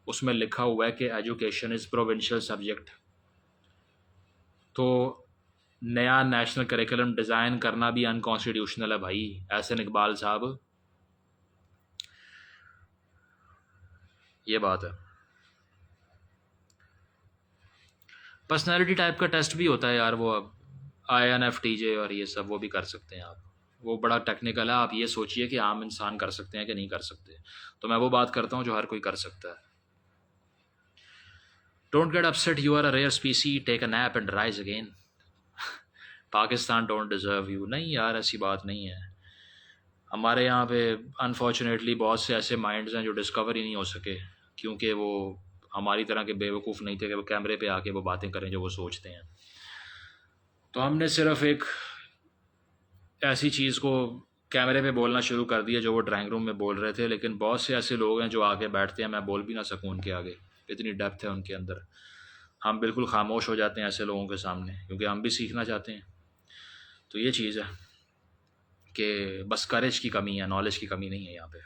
اس میں لکھا ہوا ہے کہ ایجوکیشن از پروونشل سبجیکٹ. تو نیا نیشنل کریکولم ڈیزائن کرنا بھی انکانسٹیٹیوشنل ہے بھائی احسن اقبال صاحب، یہ بات ہے۔ پرسنالٹی ٹائپ کا ٹیسٹ بھی ہوتا ہے یار، وہ اب INFTJ اور یہ سب وہ بھی کر سکتے ہیں آپ، وہ بڑا ٹیکنیکل ہے، آپ یہ سوچئے کہ عام انسان کر سکتے ہیں کہ نہیں کر سکتے، تو میں وہ بات کرتا ہوں جو ہر کوئی کر سکتا ہے۔ Don't get upset, you are a rare species, take a nap and rise again, Pakistan don't deserve you. نہیں یار ایسی بات نہیں ہے، ہمارے یہاں پہ انفارچونیٹلی بہت سے ایسے مائنڈز ہیں جو ڈسکور ہی نہیں ہو سکے، کیونکہ وہ ہماری طرح کے بیوقوف نہیں تھے کہ وہ کیمرے پہ آ کے وہ باتیں کریں جو وہ سوچتے ہیں۔ تو ہم نے صرف ایک ایسی چیز کو کیمرے پہ بولنا شروع کر دیا جو وہ ڈرائنگ روم میں بول رہے تھے، لیکن بہت سے ایسے لوگ ہیں جو آگے بیٹھتے ہیں، میں بول بھی نہ سکوں ان کے آگے، اتنی ڈیپتھ ہے ان کے اندر، ہم بالکل خاموش ہو جاتے ہیں ایسے لوگوں کے سامنے، کیونکہ ہم بھی سیکھنا چاہتے ہیں۔ تو یہ چیز ہے کہ بس کریج کی کمی ہے، نالج کی کمی نہیں ہے یہاں پہ،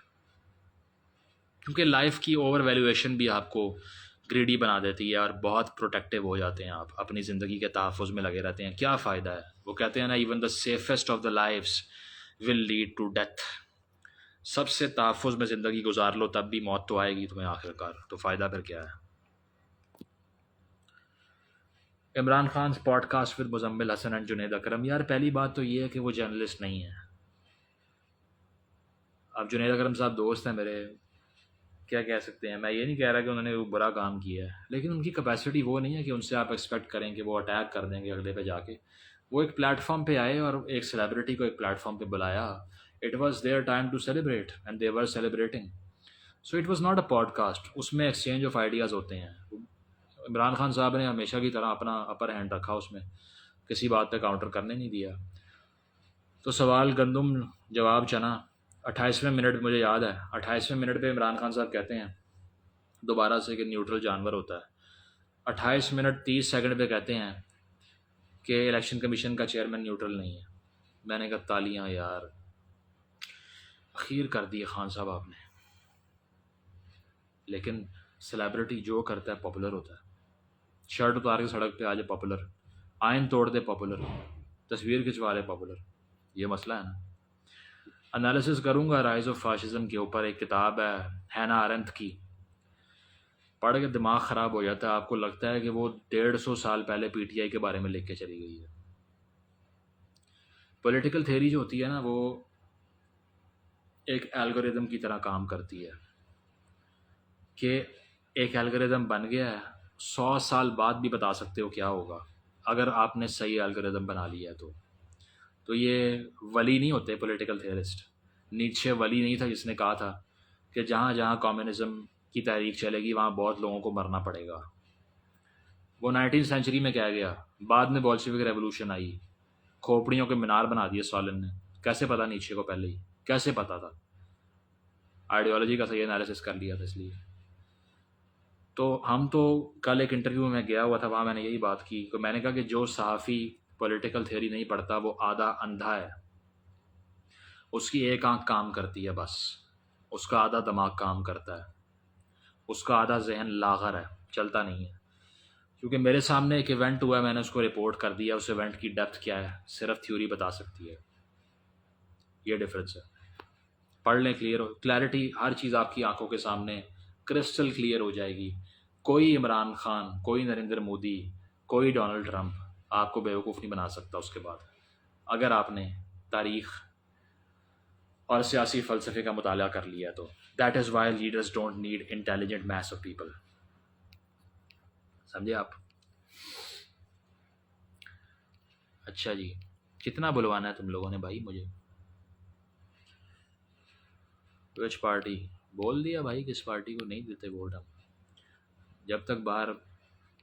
کیونکہ لائف کی اوور ویلیویشن بھی آپ کو گریڈی بنا دیتی ہے اور بہت پروٹیکٹیو ہو جاتے ہیں، آپ اپنی زندگی کے تحفظ میں لگے رہتے ہیں، کیا فائدہ ہے؟ وہ کہتے ہیں نا even the safest of the lifes will lead to death, سب سے تحفظ میں زندگی گزار لو تب بھی موت تو آئے گی تمہیں آخر کار، تو فائدہ پھر کیا ہے؟ Imran Khan podcast with Muzammil Hassan and Junaid Akram, یار پہلی بات تو یہ ہے کہ وہ جرنلسٹ نہیں ہے۔ اب جنید اکرم صاحب دوست ہیں میرے، کیا کہہ سکتے ہیں، میں یہ نہیں کہہ رہا کہ انہوں نے وہ برا کام کیا ہے، لیکن ان کی کیپیسٹی وہ نہیں ہے کہ ان سے آپ ایکسپیکٹ کریں کہ وہ اٹیک کر دیں گے اگلے پہ جا کے۔ وہ ایک پلیٹ فارم پہ آئے اور ایک سیلیبریٹی کو ایک پلیٹ فارم پہ بلایا، it was their time to celebrate and they were celebrating, so it was not a podcast, اس میں ایکسچینج آف آئیڈیاز ہوتے ہیں۔ عمران خان صاحب نے ہمیشہ کی طرح اپنا اپر ہینڈ رکھا، اس میں کسی بات پہ کاؤنٹر کرنے نہیں دیا۔ تو سوال گندم جواب چنا، 28ویں منٹ مجھے یاد ہے، 28ویں منٹ پہ عمران خان صاحب کہتے ہیں دوبارہ سے کہ نیوٹرل جانور ہوتا ہے، 28 منٹ 30 سیکنڈ پہ کہتے ہیں کہ الیکشن کمیشن کا چیئرمین نیوٹرل نہیں ہے۔ میں نے کہا تالیاں یار، اخیر کر دی خان صاحب آپ نے۔ لیکن سیلیبریٹی جو کرتا ہے پاپولر ہوتا ہے، شرٹ اتار کے سڑک پہ آ جائے پاپولر، آئین توڑ دے پاپولر، تصویر کھنچوا لے پاپولر، یہ مسئلہ ہے نا۔ انالیسس کروں گا رائز آف فاشزم کے اوپر، ایک کتاب ہے ہینا آرنتھ کی، پڑھ کے دماغ خراب ہو جاتا ہے، آپ کو لگتا ہے کہ وہ 150 سال پہلے PTI کے بارے میں لکھ کے چلی گئی ہے۔ پولیٹیکل تھیوری جو ہوتی ہے نا، وہ ایک الگوریدم کی طرح کام کرتی ہے، کہ ایک الگوریدم بن گیا ہے، 100 سال بعد بھی بتا سکتے ہو کیا ہوگا اگر آپ نے صحیح الگوریدم بنا لیا ہے۔ تو یہ ولی نہیں ہوتے پولیٹیکل تھیورسٹ، نیچے ولی نہیں تھا جس نے کہا تھا کہ جہاں جہاں کمیونزم کی تحریک چلے گی وہاں بہت لوگوں کو مرنا پڑے گا۔ وہ 19 سینچری میں کہہ گیا، بعد میں بولشوک ریولوشن آئی، کھوپڑیوں کے مینار بنا دیے اسٹالن نے، کیسے پتا نیچے کو پہلے ہی کیسے پتا تھا؟ آئیڈیالوجی کا صحیح انالیسس کر لیا تھا اس لیے۔ تو ہم تو کل ایک انٹرویو میں گیا ہوا تھا، وہاں میں نے یہی بات کی کہ میں نے کہا کہ جو صحافی پولیٹیکل تھیوری نہیں پڑھتا وہ آدھا اندھا ہے، اس کی ایک آنکھ کام کرتی ہے بس، اس کا آدھا دماغ کام کرتا ہے، اس کا آدھا ذہن لاغر ہے، چلتا نہیں ہے۔ کیونکہ میرے سامنے ایک ایونٹ ہوا ہے، میں نے اس کو رپورٹ کر دیا، اس ایونٹ کی ڈیپتھ کیا ہے صرف تھیوری بتا سکتی ہے، یہ ڈفرینس ہے۔ پڑھ لیں، کلیئر ہو، کلیئرٹی، ہر چیز آپ کی آنکھوں کے سامنے کرسٹل کلیئر ہو جائے گی۔ کوئی عمران خان، کوئی نریندر مودی، کوئی ڈونلڈ ٹرمپ آپ کو بیوقوف نہیں بنا سکتا اس کے بعد، اگر آپ نے تاریخ اور سیاسی فلسفے کا مطالعہ کر لیا تو۔ That is Y leaders don't need intelligent mass of people, سمجھے آپ؟ اچھا جی، کتنا بلوانا ہے تم لوگوں نے بھائی مجھے؟ وچ پارٹی؟ بول دیا بھائی کس پارٹی کو نہیں دیتے ووٹ ہم، جب تک باہر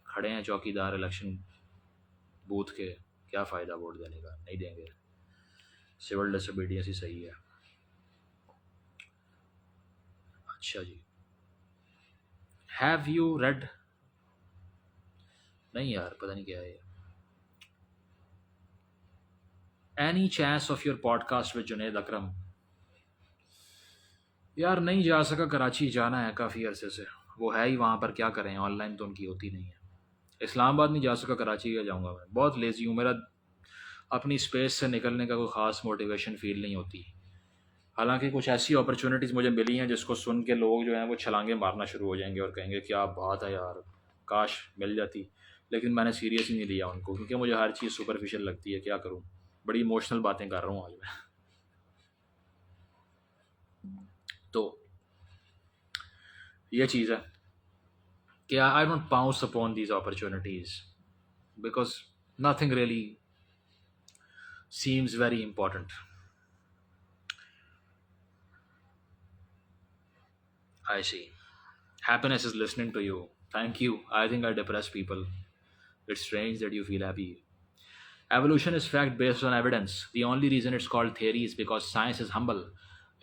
کھڑے ہیں چوکی دار الیکشن بوتھ کے، کیا فائدہ ووٹ دینے کا؟ نہیں دیں گے، سول ڈس اوبیڈینس ہی صحیح ہے۔ اچھا جی، ہیو یو ریڈ؟ نہیں یار پتہ نہیں کیا ہے یہ۔ Any chance of your podcast with Junaid Akram? یار نہیں جا سکا، کراچی جانا ہے کافی عرصے سے، وہ ہے ہی وہاں پر، کیا کریں، آن لائن تو ان کی ہوتی نہیں ہے۔ اسلام آباد نہیں جا سکا، کراچی کیا جاؤں گا، میں بہت لیزی ہوں، میرا اپنی اسپیس سے نکلنے کا کوئی خاص موٹیویشن فیل نہیں ہوتی. حالانکہ کچھ ایسی اپرچونیٹیز مجھے ملی ہیں جس کو سن کے لوگ جو ہیں وہ چھلانگیں مارنا شروع ہو جائیں گے اور کہیں گے کیا بات ہے یار، کاش مل جاتی. لیکن میں نے سیریس ہی نہیں لیا ان کو، کیونکہ مجھے ہر چیز سپرفیشل لگتی ہے. کیا کروں، بڑی ایموشنل باتیں کر رہا ہوں آج میں. تو یہ چیز ہے کہ I don't pounce upon these opportunities because nothing really seems very important. I see. Happiness is listening to you. Thank you. I think I depress people. It's strange that you feel happy. Evolution is fact based on evidence. The only reason it's called theory is because science is humble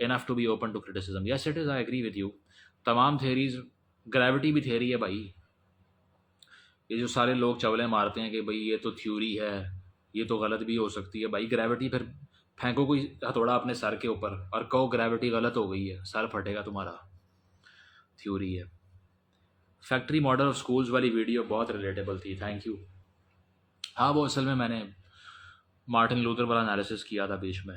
enough to be open to criticism. Yes, it is. I agree with you. تمام theories، gravity بھی theory ہے بھائی. یہ جو سارے لوگ چولے مارتے ہیں کہ بھائی یہ تو تھیوری ہے، یہ تو غلط بھی ہو سکتی ہے. بھائی گریوٹی، پھر پھینکو کوئی ہتھوڑا اپنے سر کے اوپر اور کہو گریوٹی غلط ہو گئی ہے، سر پھٹے گا تمہارا. تھیوری ہے. فیکٹری ماڈل آف اسکولز والی ویڈیو بہت ریلیٹیبل تھی. Thank you. ہاں وہ اصل میں نے مارٹن لوتھر والا انالیسس کیا تھا بیچ میں.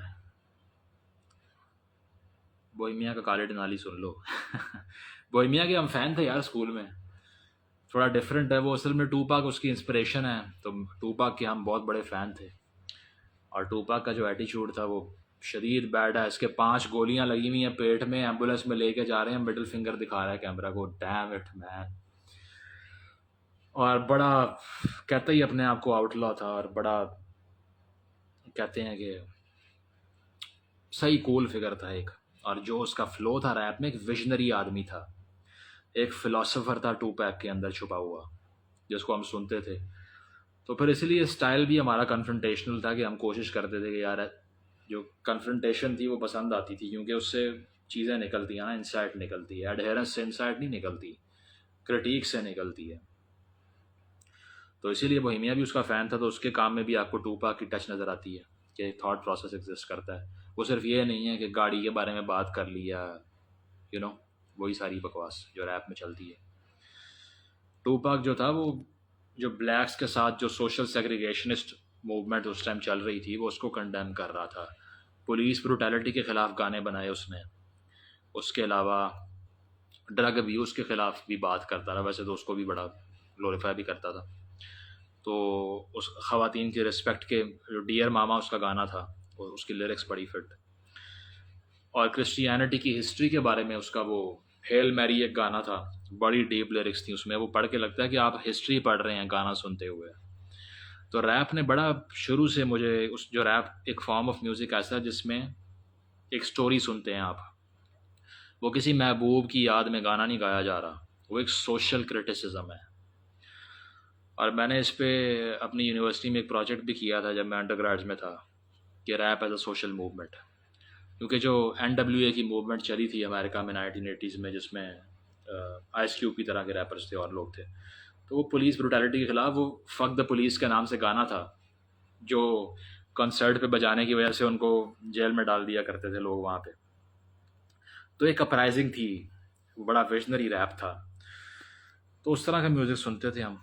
بوہیمیا کا کالے ڈنالی سن لو. بوہیمیا کے ہم فین تھے یار اسکول میں. تھوڑا ڈفرینٹ ہے وہ، اصل میں ٹوپاک اس کی انسپریشن ہے، تو ٹوپاک کے ہم بہت بڑے فین تھے. اور ٹوپاک کا جو ایٹیچیوڈ تھا وہ شدید بیڈ ہے. اس کے 5 گولیاں لگی ہوئی ہیں پیٹ میں، ایمبولینس میں لے کے جا رہے ہیں، مڈل فنگر دکھا رہا ہے کیمرہ کو. Damn it man. اور بڑا کہتا ہی اپنے آپ کو آؤٹ لا تھا، اور بڑا کہتے ہیں کہ صحیح کول فگر تھا ایک. اور جو اس کا فلو تھا ریپ میں، ایک ویژنری آدمی تھا، ایک فلاسفر تھا ٹوپیک کے اندر چھپا ہوا جس کو ہم سنتے تھے. تو پھر اسی لیے اسٹائل بھی ہمارا کنفرنٹیشنل تھا کہ ہم کوشش کرتے تھے کہ یار جو کنفرنٹیشن تھی وہ پسند آتی تھی، کیونکہ اس سے چیزیں نکلتی ہیں نا، انسائٹ نکلتی ہے. ایڈہیرنس سے انسائٹ نہیں نکلتی، کرٹیک سے نکلتی ہے. تو اسی لیے بوہیمیا بھی اس کا فین تھا. تو اس کے کام میں بھی آپ کو ٹوپاک کی ٹچ نظر آتی ہے کہ ایک تھاٹ پروسیس ایگزسٹ کرتا ہے. وہ صرف یہ نہیں ہے کہ گاڑی کے بارے میں بات کر لیا، وہی ساری بکواس جو ریپ میں چلتی ہے. ٹوپاک جو تھا، وہ جو بلیکس کے ساتھ جو سوشل سیگریگیشنسٹ موومنٹ اس ٹائم چل رہی تھی، وہ اس کو کنڈیم کر رہا تھا. پولیس بروٹیلٹی کے خلاف گانے بنائے اس نے. اس کے علاوہ ڈرگ ابیوز کے خلاف بھی بات کرتا رہا. ویسے تو اس کو بھی بڑا گلوریفائی بھی کرتا تھا. تو اس خواتین کی رسپیکٹ کے جو ڈیئر ماما اس کا گانا تھا، اس کی لیرکس بڑی فٹ. اور کرسچینٹی کی ہسٹری کے بارے میں اس کا وہ ہیل میری ایک گانا تھا، بڑی ڈیپ لیرکس تھیں اس میں. وہ پڑھ کے لگتا ہے کہ آپ ہسٹری پڑھ رہے ہیں گانا سنتے ہوئے. تو ریپ نے بڑا شروع سے مجھے جو ریپ ایک فارم آف میوزک ایسا ہے جس میں ایک سٹوری سنتے ہیں آپ. وہ کسی محبوب کی یاد میں گانا نہیں گایا جا رہا، وہ ایک سوشل کرٹیسزم ہے. اور میں نے اس پہ اپنی یونیورسٹی میں ایک پروجیکٹ بھی کیا تھا جب میں انڈر گریڈز میں تھا، کہ rap as a social movement. کیونکہ جو NWA کی موومنٹ چلی تھی امریکہ میں 1980s میں، جس میں آئس کیوب کی طرح کے ریپرز تھے اور لوگ تھے، تو وہ پولیس بروٹیلٹی کے خلاف وہ فک دا پولیس کے نام سے گانا تھا، جو کنسرٹ پہ بجانے کی وجہ سے ان کو جیل میں ڈال دیا کرتے تھے لوگ وہاں پہ. تو ایک اپرائزنگ تھی، بڑا ویژنری ریپ تھا. تو اس طرح کا میوزک سنتے تھے ہم.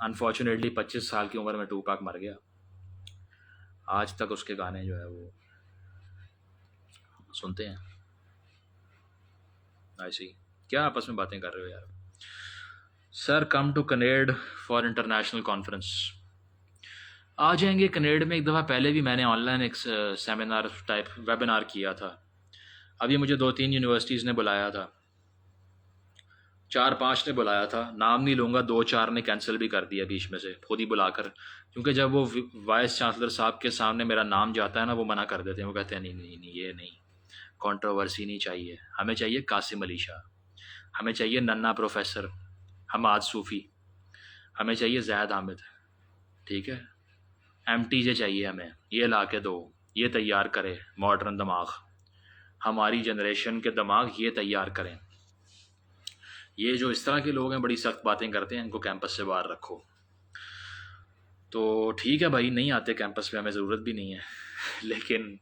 انفارچونیٹلی 25 سال کی عمر میں ٹوپاک مر گیا. آج تک اس کے گانے جو ہے وہ سنتے ہیں. ایسی کیا آپس میں باتیں کر رہے ہو یار؟ Sir come to Canada for international conference. آ جائیں گے کنیڈ میں. ایک دفعہ پہلے بھی میں نے آن لائن ایک سیمینار ٹائپ ویبینار کیا تھا. ابھی مجھے 2-3 یونیورسٹیز نے بلایا تھا، 4-5 نے بلایا تھا. نام نہیں لوں گا، 2-4 نے کینسل بھی کر دیا بیچ میں سے خود ہی بلا کر. کیونکہ جب وہ وائس چانسلر صاحب کے سامنے میرا نام جاتا ہے نا، وہ منع کر دیتے ہیں. وہ کہتے ہیں نہیں یہ نہیں، کنٹروورسی نہیں چاہیے ہمیں. چاہیے قاسم علی شاہ، ہمیں چاہیے ننا پروفیسر حماد صوفی، ہمیں چاہیے زید حامد. ٹھیک ہے، MTJ چاہیے ہمیں. یہ لا کے دو، یہ تیار کرے ماڈرن دماغ، ہماری جنریشن کے دماغ یہ تیار کریں. یہ جو اس طرح کے لوگ ہیں بڑی سخت باتیں کرتے ہیں، ان کو کیمپس سے باہر رکھو. تو ٹھیک ہے بھائی، نہیں آتے کیمپس پہ، ہمیں ضرورت بھی نہیں ہے. لیکن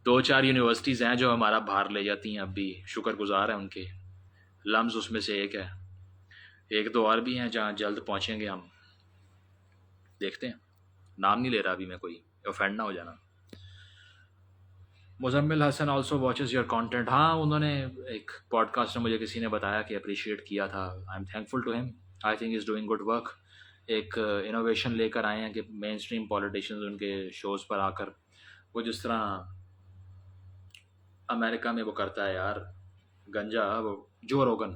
2-4 یونیورسٹیز ہیں جو ہمارا باہر لے جاتی ہیں، اب بھی شکر گزار ہیں ان کے. لمز اس میں سے ایک ہے. 1-2 اور بھی ہیں جہاں جلد پہنچیں گے ہم. دیکھتے ہیں، نام نہیں لے رہا ابھی میں کوئی. اوفینڈ نہ ہو جانا. مزمل حسن آلسو واچز یور کانٹینٹ. ہاں انہوں نے ایک پوڈ کاسٹ میں مجھے کسی نے بتایا کہ اپریشیٹ کیا تھا. I am thankful to him. I think is doing good work. ایک انوویشن لے کر آئے ہیں کہ مین اسٹریم پولیٹیشینز ان کے شوز پر آ کر وہ جس طرح امریکہ میں وہ کرتا ہے یار گنجا، وہ جو روگن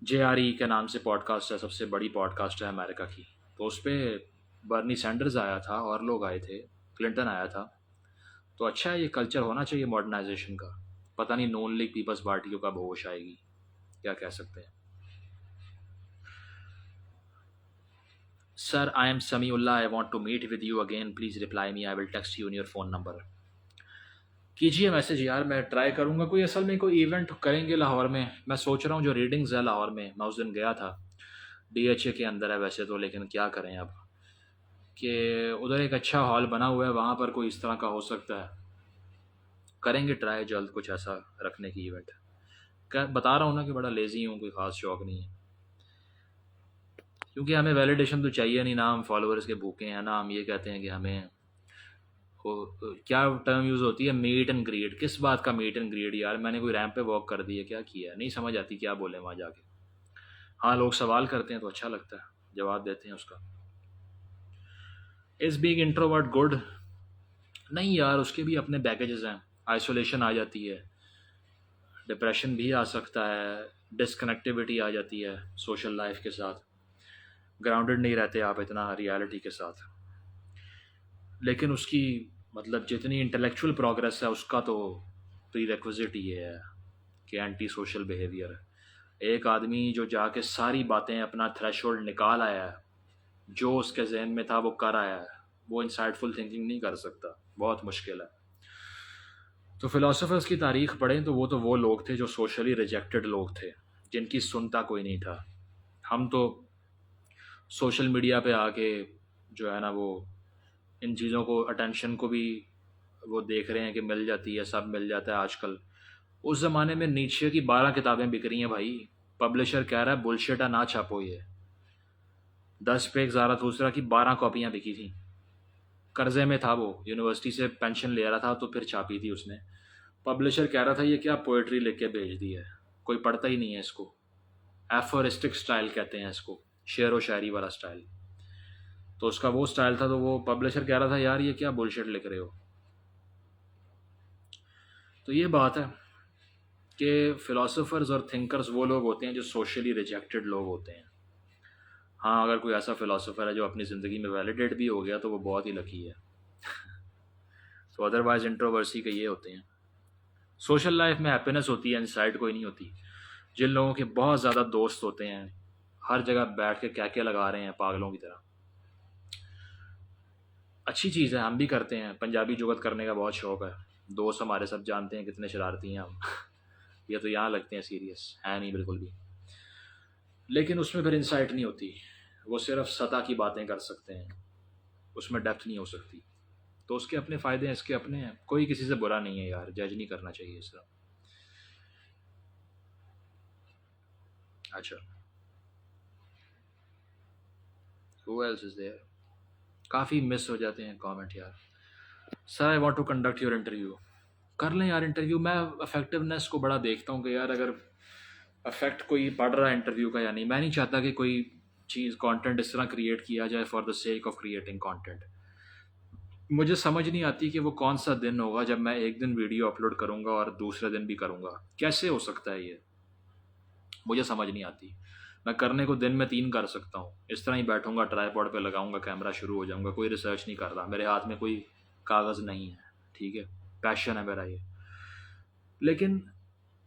JRE کے نام سے پوڈ کاسٹ ہے، سب سے بڑی پوڈ کاسٹ ہے امریکہ کی. تو اس پہ برنی سینڈرز آیا تھا اور لوگ آئے تھے، کلنٹن آیا تھا. تو اچھا ہے، یہ کلچر ہونا چاہیے ماڈرنائزیشن کا. پتہ نہیں نون لیگ پیپلز پارٹی کو کب ہوش آئے گی، کیا کہہ سکتے ہیں. Sir I am Samiullah, I want to meet with you again, please reply me, I will text you in your phone number. کیجیے میسج یار، میں ٹرائی کروں گا. کوئی اصل میں کوئی ایونٹ کریں گے لاہور میں سوچ رہا ہوں. جو ریڈنگز ہے لاہور میں اس دن گیا تھا، DHA کے اندر ہے ویسے تو، لیکن کیا کریں اب کہ ادھر ایک اچھا ہال بنا ہوا ہے، وہاں پر کوئی اس طرح کا ہو سکتا ہے. کریں گے ٹرائی جلد کچھ ایسا رکھنے کی ایونٹ. بتا رہا ہوں نا کہ بڑا لیزی ہوں، کوئی خاص شوق نہیں ہے. کیونکہ ہمیں ویلیڈیشن تو چاہیے نہیں، نہ ہم فالوورز کے بھوکے ہیں، نہ ہم یہ کہتے ہیں کہ ہمیں کیا ٹرم یوز ہوتی ہے، میٹ اینڈ گریڈ. کس بات کا میٹ اینڈ گریڈ یار؟ میں نے کوئی ریمپ پہ واک کر دی ہے، کیا کیا ہے؟ نہیں سمجھ آتی کیا بولیں وہاں جا کے. ہاں لوگ سوال کرتے ہیں تو اچھا لگتا ہے، جواب دیتے ہیں اس کا. Is being introvert good? نہیں یار، اس کے بھی اپنے بیگیجز ہیں. آئسولیشن آ جاتی ہے، ڈپریشن بھی آ سکتا ہے، ڈسکنیکٹیوٹی آ جاتی ہے سوشل لائف کے ساتھ. گراؤنڈڈ نہیں رہتے آپ اتنا ریالٹی کے ساتھ. لیکن اس کی مطلب جتنی انٹلیکچوئل پروگریس ہے اس کا تو پری ریکوزٹ یہ ہے کہ اینٹی سوشل بیہیویئر ہے. ایک آدمی جو جا کے ساری باتیں اپنا تھریش ہولڈ نکال آیا ہے، جو اس کے ذہن میں تھا وہ کر آیا ہے، وہ انسائٹ فل تھنکنگ نہیں کر سکتا، بہت مشکل ہے. تو فلاسفرز کی تاریخ پڑھیں تو وہ لوگ تھے جو سوشلی ریجیکٹڈ لوگ تھے، جن کی سنتا کوئی نہیں تھا. ہم تو سوشل میڈیا پہ آ کے جو ہے نا وہ ان چیزوں کو، اٹینشن کو بھی وہ دیکھ رہے ہیں کہ مل جاتی ہے، سب مل جاتا ہے آج کل. اس زمانے میں نیچے کی 12 کتابیں بک رہی ہیں بھائی. پبلشر کہہ رہا ہے بلشٹ نہ چھاپو. یہ 10 پہ ایک زارا دوسرا کی 12 کاپیاں بکی تھیں. قرضے میں تھا وہ، یونیورسٹی سے پینشن لے رہا تھا تو پھر چھاپی تھی اس نے. پبلشر کہہ رہا تھا یہ کیا پوئٹری لکھ کے بھیج دی ہے، کوئی پڑھتا ہی نہیں ہے اس کو. ایفورسٹک سٹائل کہتے ہیں اس کو، شعر و شاعری والا سٹائل. تو اس کا وہ سٹائل تھا، تو وہ پبلشر کہہ رہا تھا یار یہ کیا بلشٹ لکھ رہے ہو. تو یہ بات ہے کہ فلاسفرز اور تھنکرز وہ لوگ ہوتے ہیں جو سوشلی ریجیکٹڈ لوگ ہوتے ہیں. ہاں اگر کوئی ایسا فلاسفر ہے جو اپنی زندگی میں ویلیڈیٹ بھی ہو گیا تو وہ بہت ہی لکی ہے. تو ادروائز انٹروورسی کے یہ ہوتے ہیں. سوشل لائف میں ہیپینس ہوتی ہے، انسائٹ کوئی نہیں ہوتی. جن لوگوں کے بہت زیادہ دوست ہوتے ہیں، ہر جگہ بیٹھ کے کیا لگا رہے ہیں پاگلوں کی طرح. اچھی چیز ہے، ہم بھی کرتے ہیں. پنجابی جگت کرنے کا بہت شوق ہے. دوست ہمارے سب جانتے ہیں کتنے شرارتی ہیں ہم. یہ تو یہاں لگتے ہیں سیریس، ہے نہیں بالکل بھی. لیکن اس میں پھر انسائٹ نہیں ہوتی، وہ صرف سطح کی باتیں کر سکتے ہیں، اس میں ڈیپتھ نہیں ہو سکتی. تو اس کے اپنے فائدے ہیں، اس کے اپنے ہیں. کوئی کسی سے برا نہیں ہے یار، جج نہیں کرنا چاہیے اس طرح. اچھا who else is there؟ کافی مس ہو جاتے ہیں کامنٹ یار. Sir I want to conduct your interview. کر لیں یار انٹرویو. میں افیکٹونیس کو بڑا دیکھتا ہوں کہ یار اگر افیکٹ کوئی پڑ رہا ہے انٹرویو کا یا نہیں. میں نہیں چاہتا کہ کوئی چیز کانٹینٹ اس طرح کریٹ کیا جائے for the sake of creating content. مجھے سمجھ نہیں آتی کہ وہ کون سا دن ہوگا جب میں ایک دن ویڈیو اپلوڈ کروں گا اور دوسرے دن بھی کروں گا. کیسے ہو سکتا ہے یہ؟ مجھے سمجھ نہیں آتی. میں کرنے کو دن میں 3 کر سکتا ہوں. اس طرح ہی بیٹھوں گا، ٹرائی پوڈ پہ لگاؤں گا کیمرہ، شروع ہو جاؤں گا. کوئی ریسرچ نہیں کر رہا، میرے ہاتھ میں کوئی کاغذ نہیں ہے. ٹھیک ہے، پیشن ہے میرا یہ. لیکن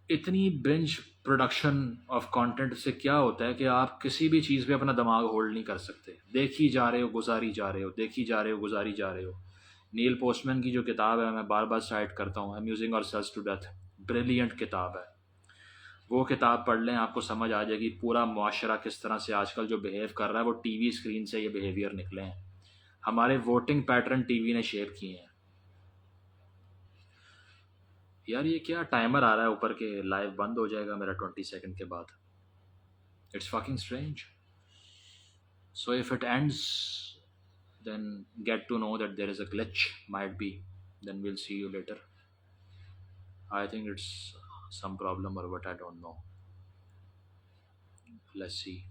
اتنی بنج پروڈکشن آف کانٹینٹ سے کیا ہوتا ہے کہ آپ کسی بھی چیز پہ اپنا دماغ ہولڈ نہیں کر سکتے. دیکھی جا رہے ہو، گزاری جا رہے ہو، دیکھی جا رہے ہو، گزاری جا رہے ہو. نیل پوسٹ مین کی جو کتاب ہے، میں بار بار سائٹ کرتا ہوں، امیوزنگ اور سیلس ٹو ڈیتھ. بریلینٹ کتاب ہے. وہ کتاب پڑھ لیں، آپ کو سمجھ آ جائے گی پورا معاشرہ کس طرح سے آج کل جو بیہیو کر رہا ہے. وہ ٹی وی اسکرین سے یہ بیہیویئر نکلے ہیں. ہمارے ووٹنگ پیٹرن ٹی وی نے شیپ کیے ہیں. یار یہ کیا ٹائمر آ رہا ہے اوپر کے لائیو بند ہو جائے گا میرا 20 سیکنڈ کے بعد. It's fucking strange. So if it ends then get to know that there is a glitch, might be, then we'll see you later. I think it's some problem or what, I don't know. Let's see.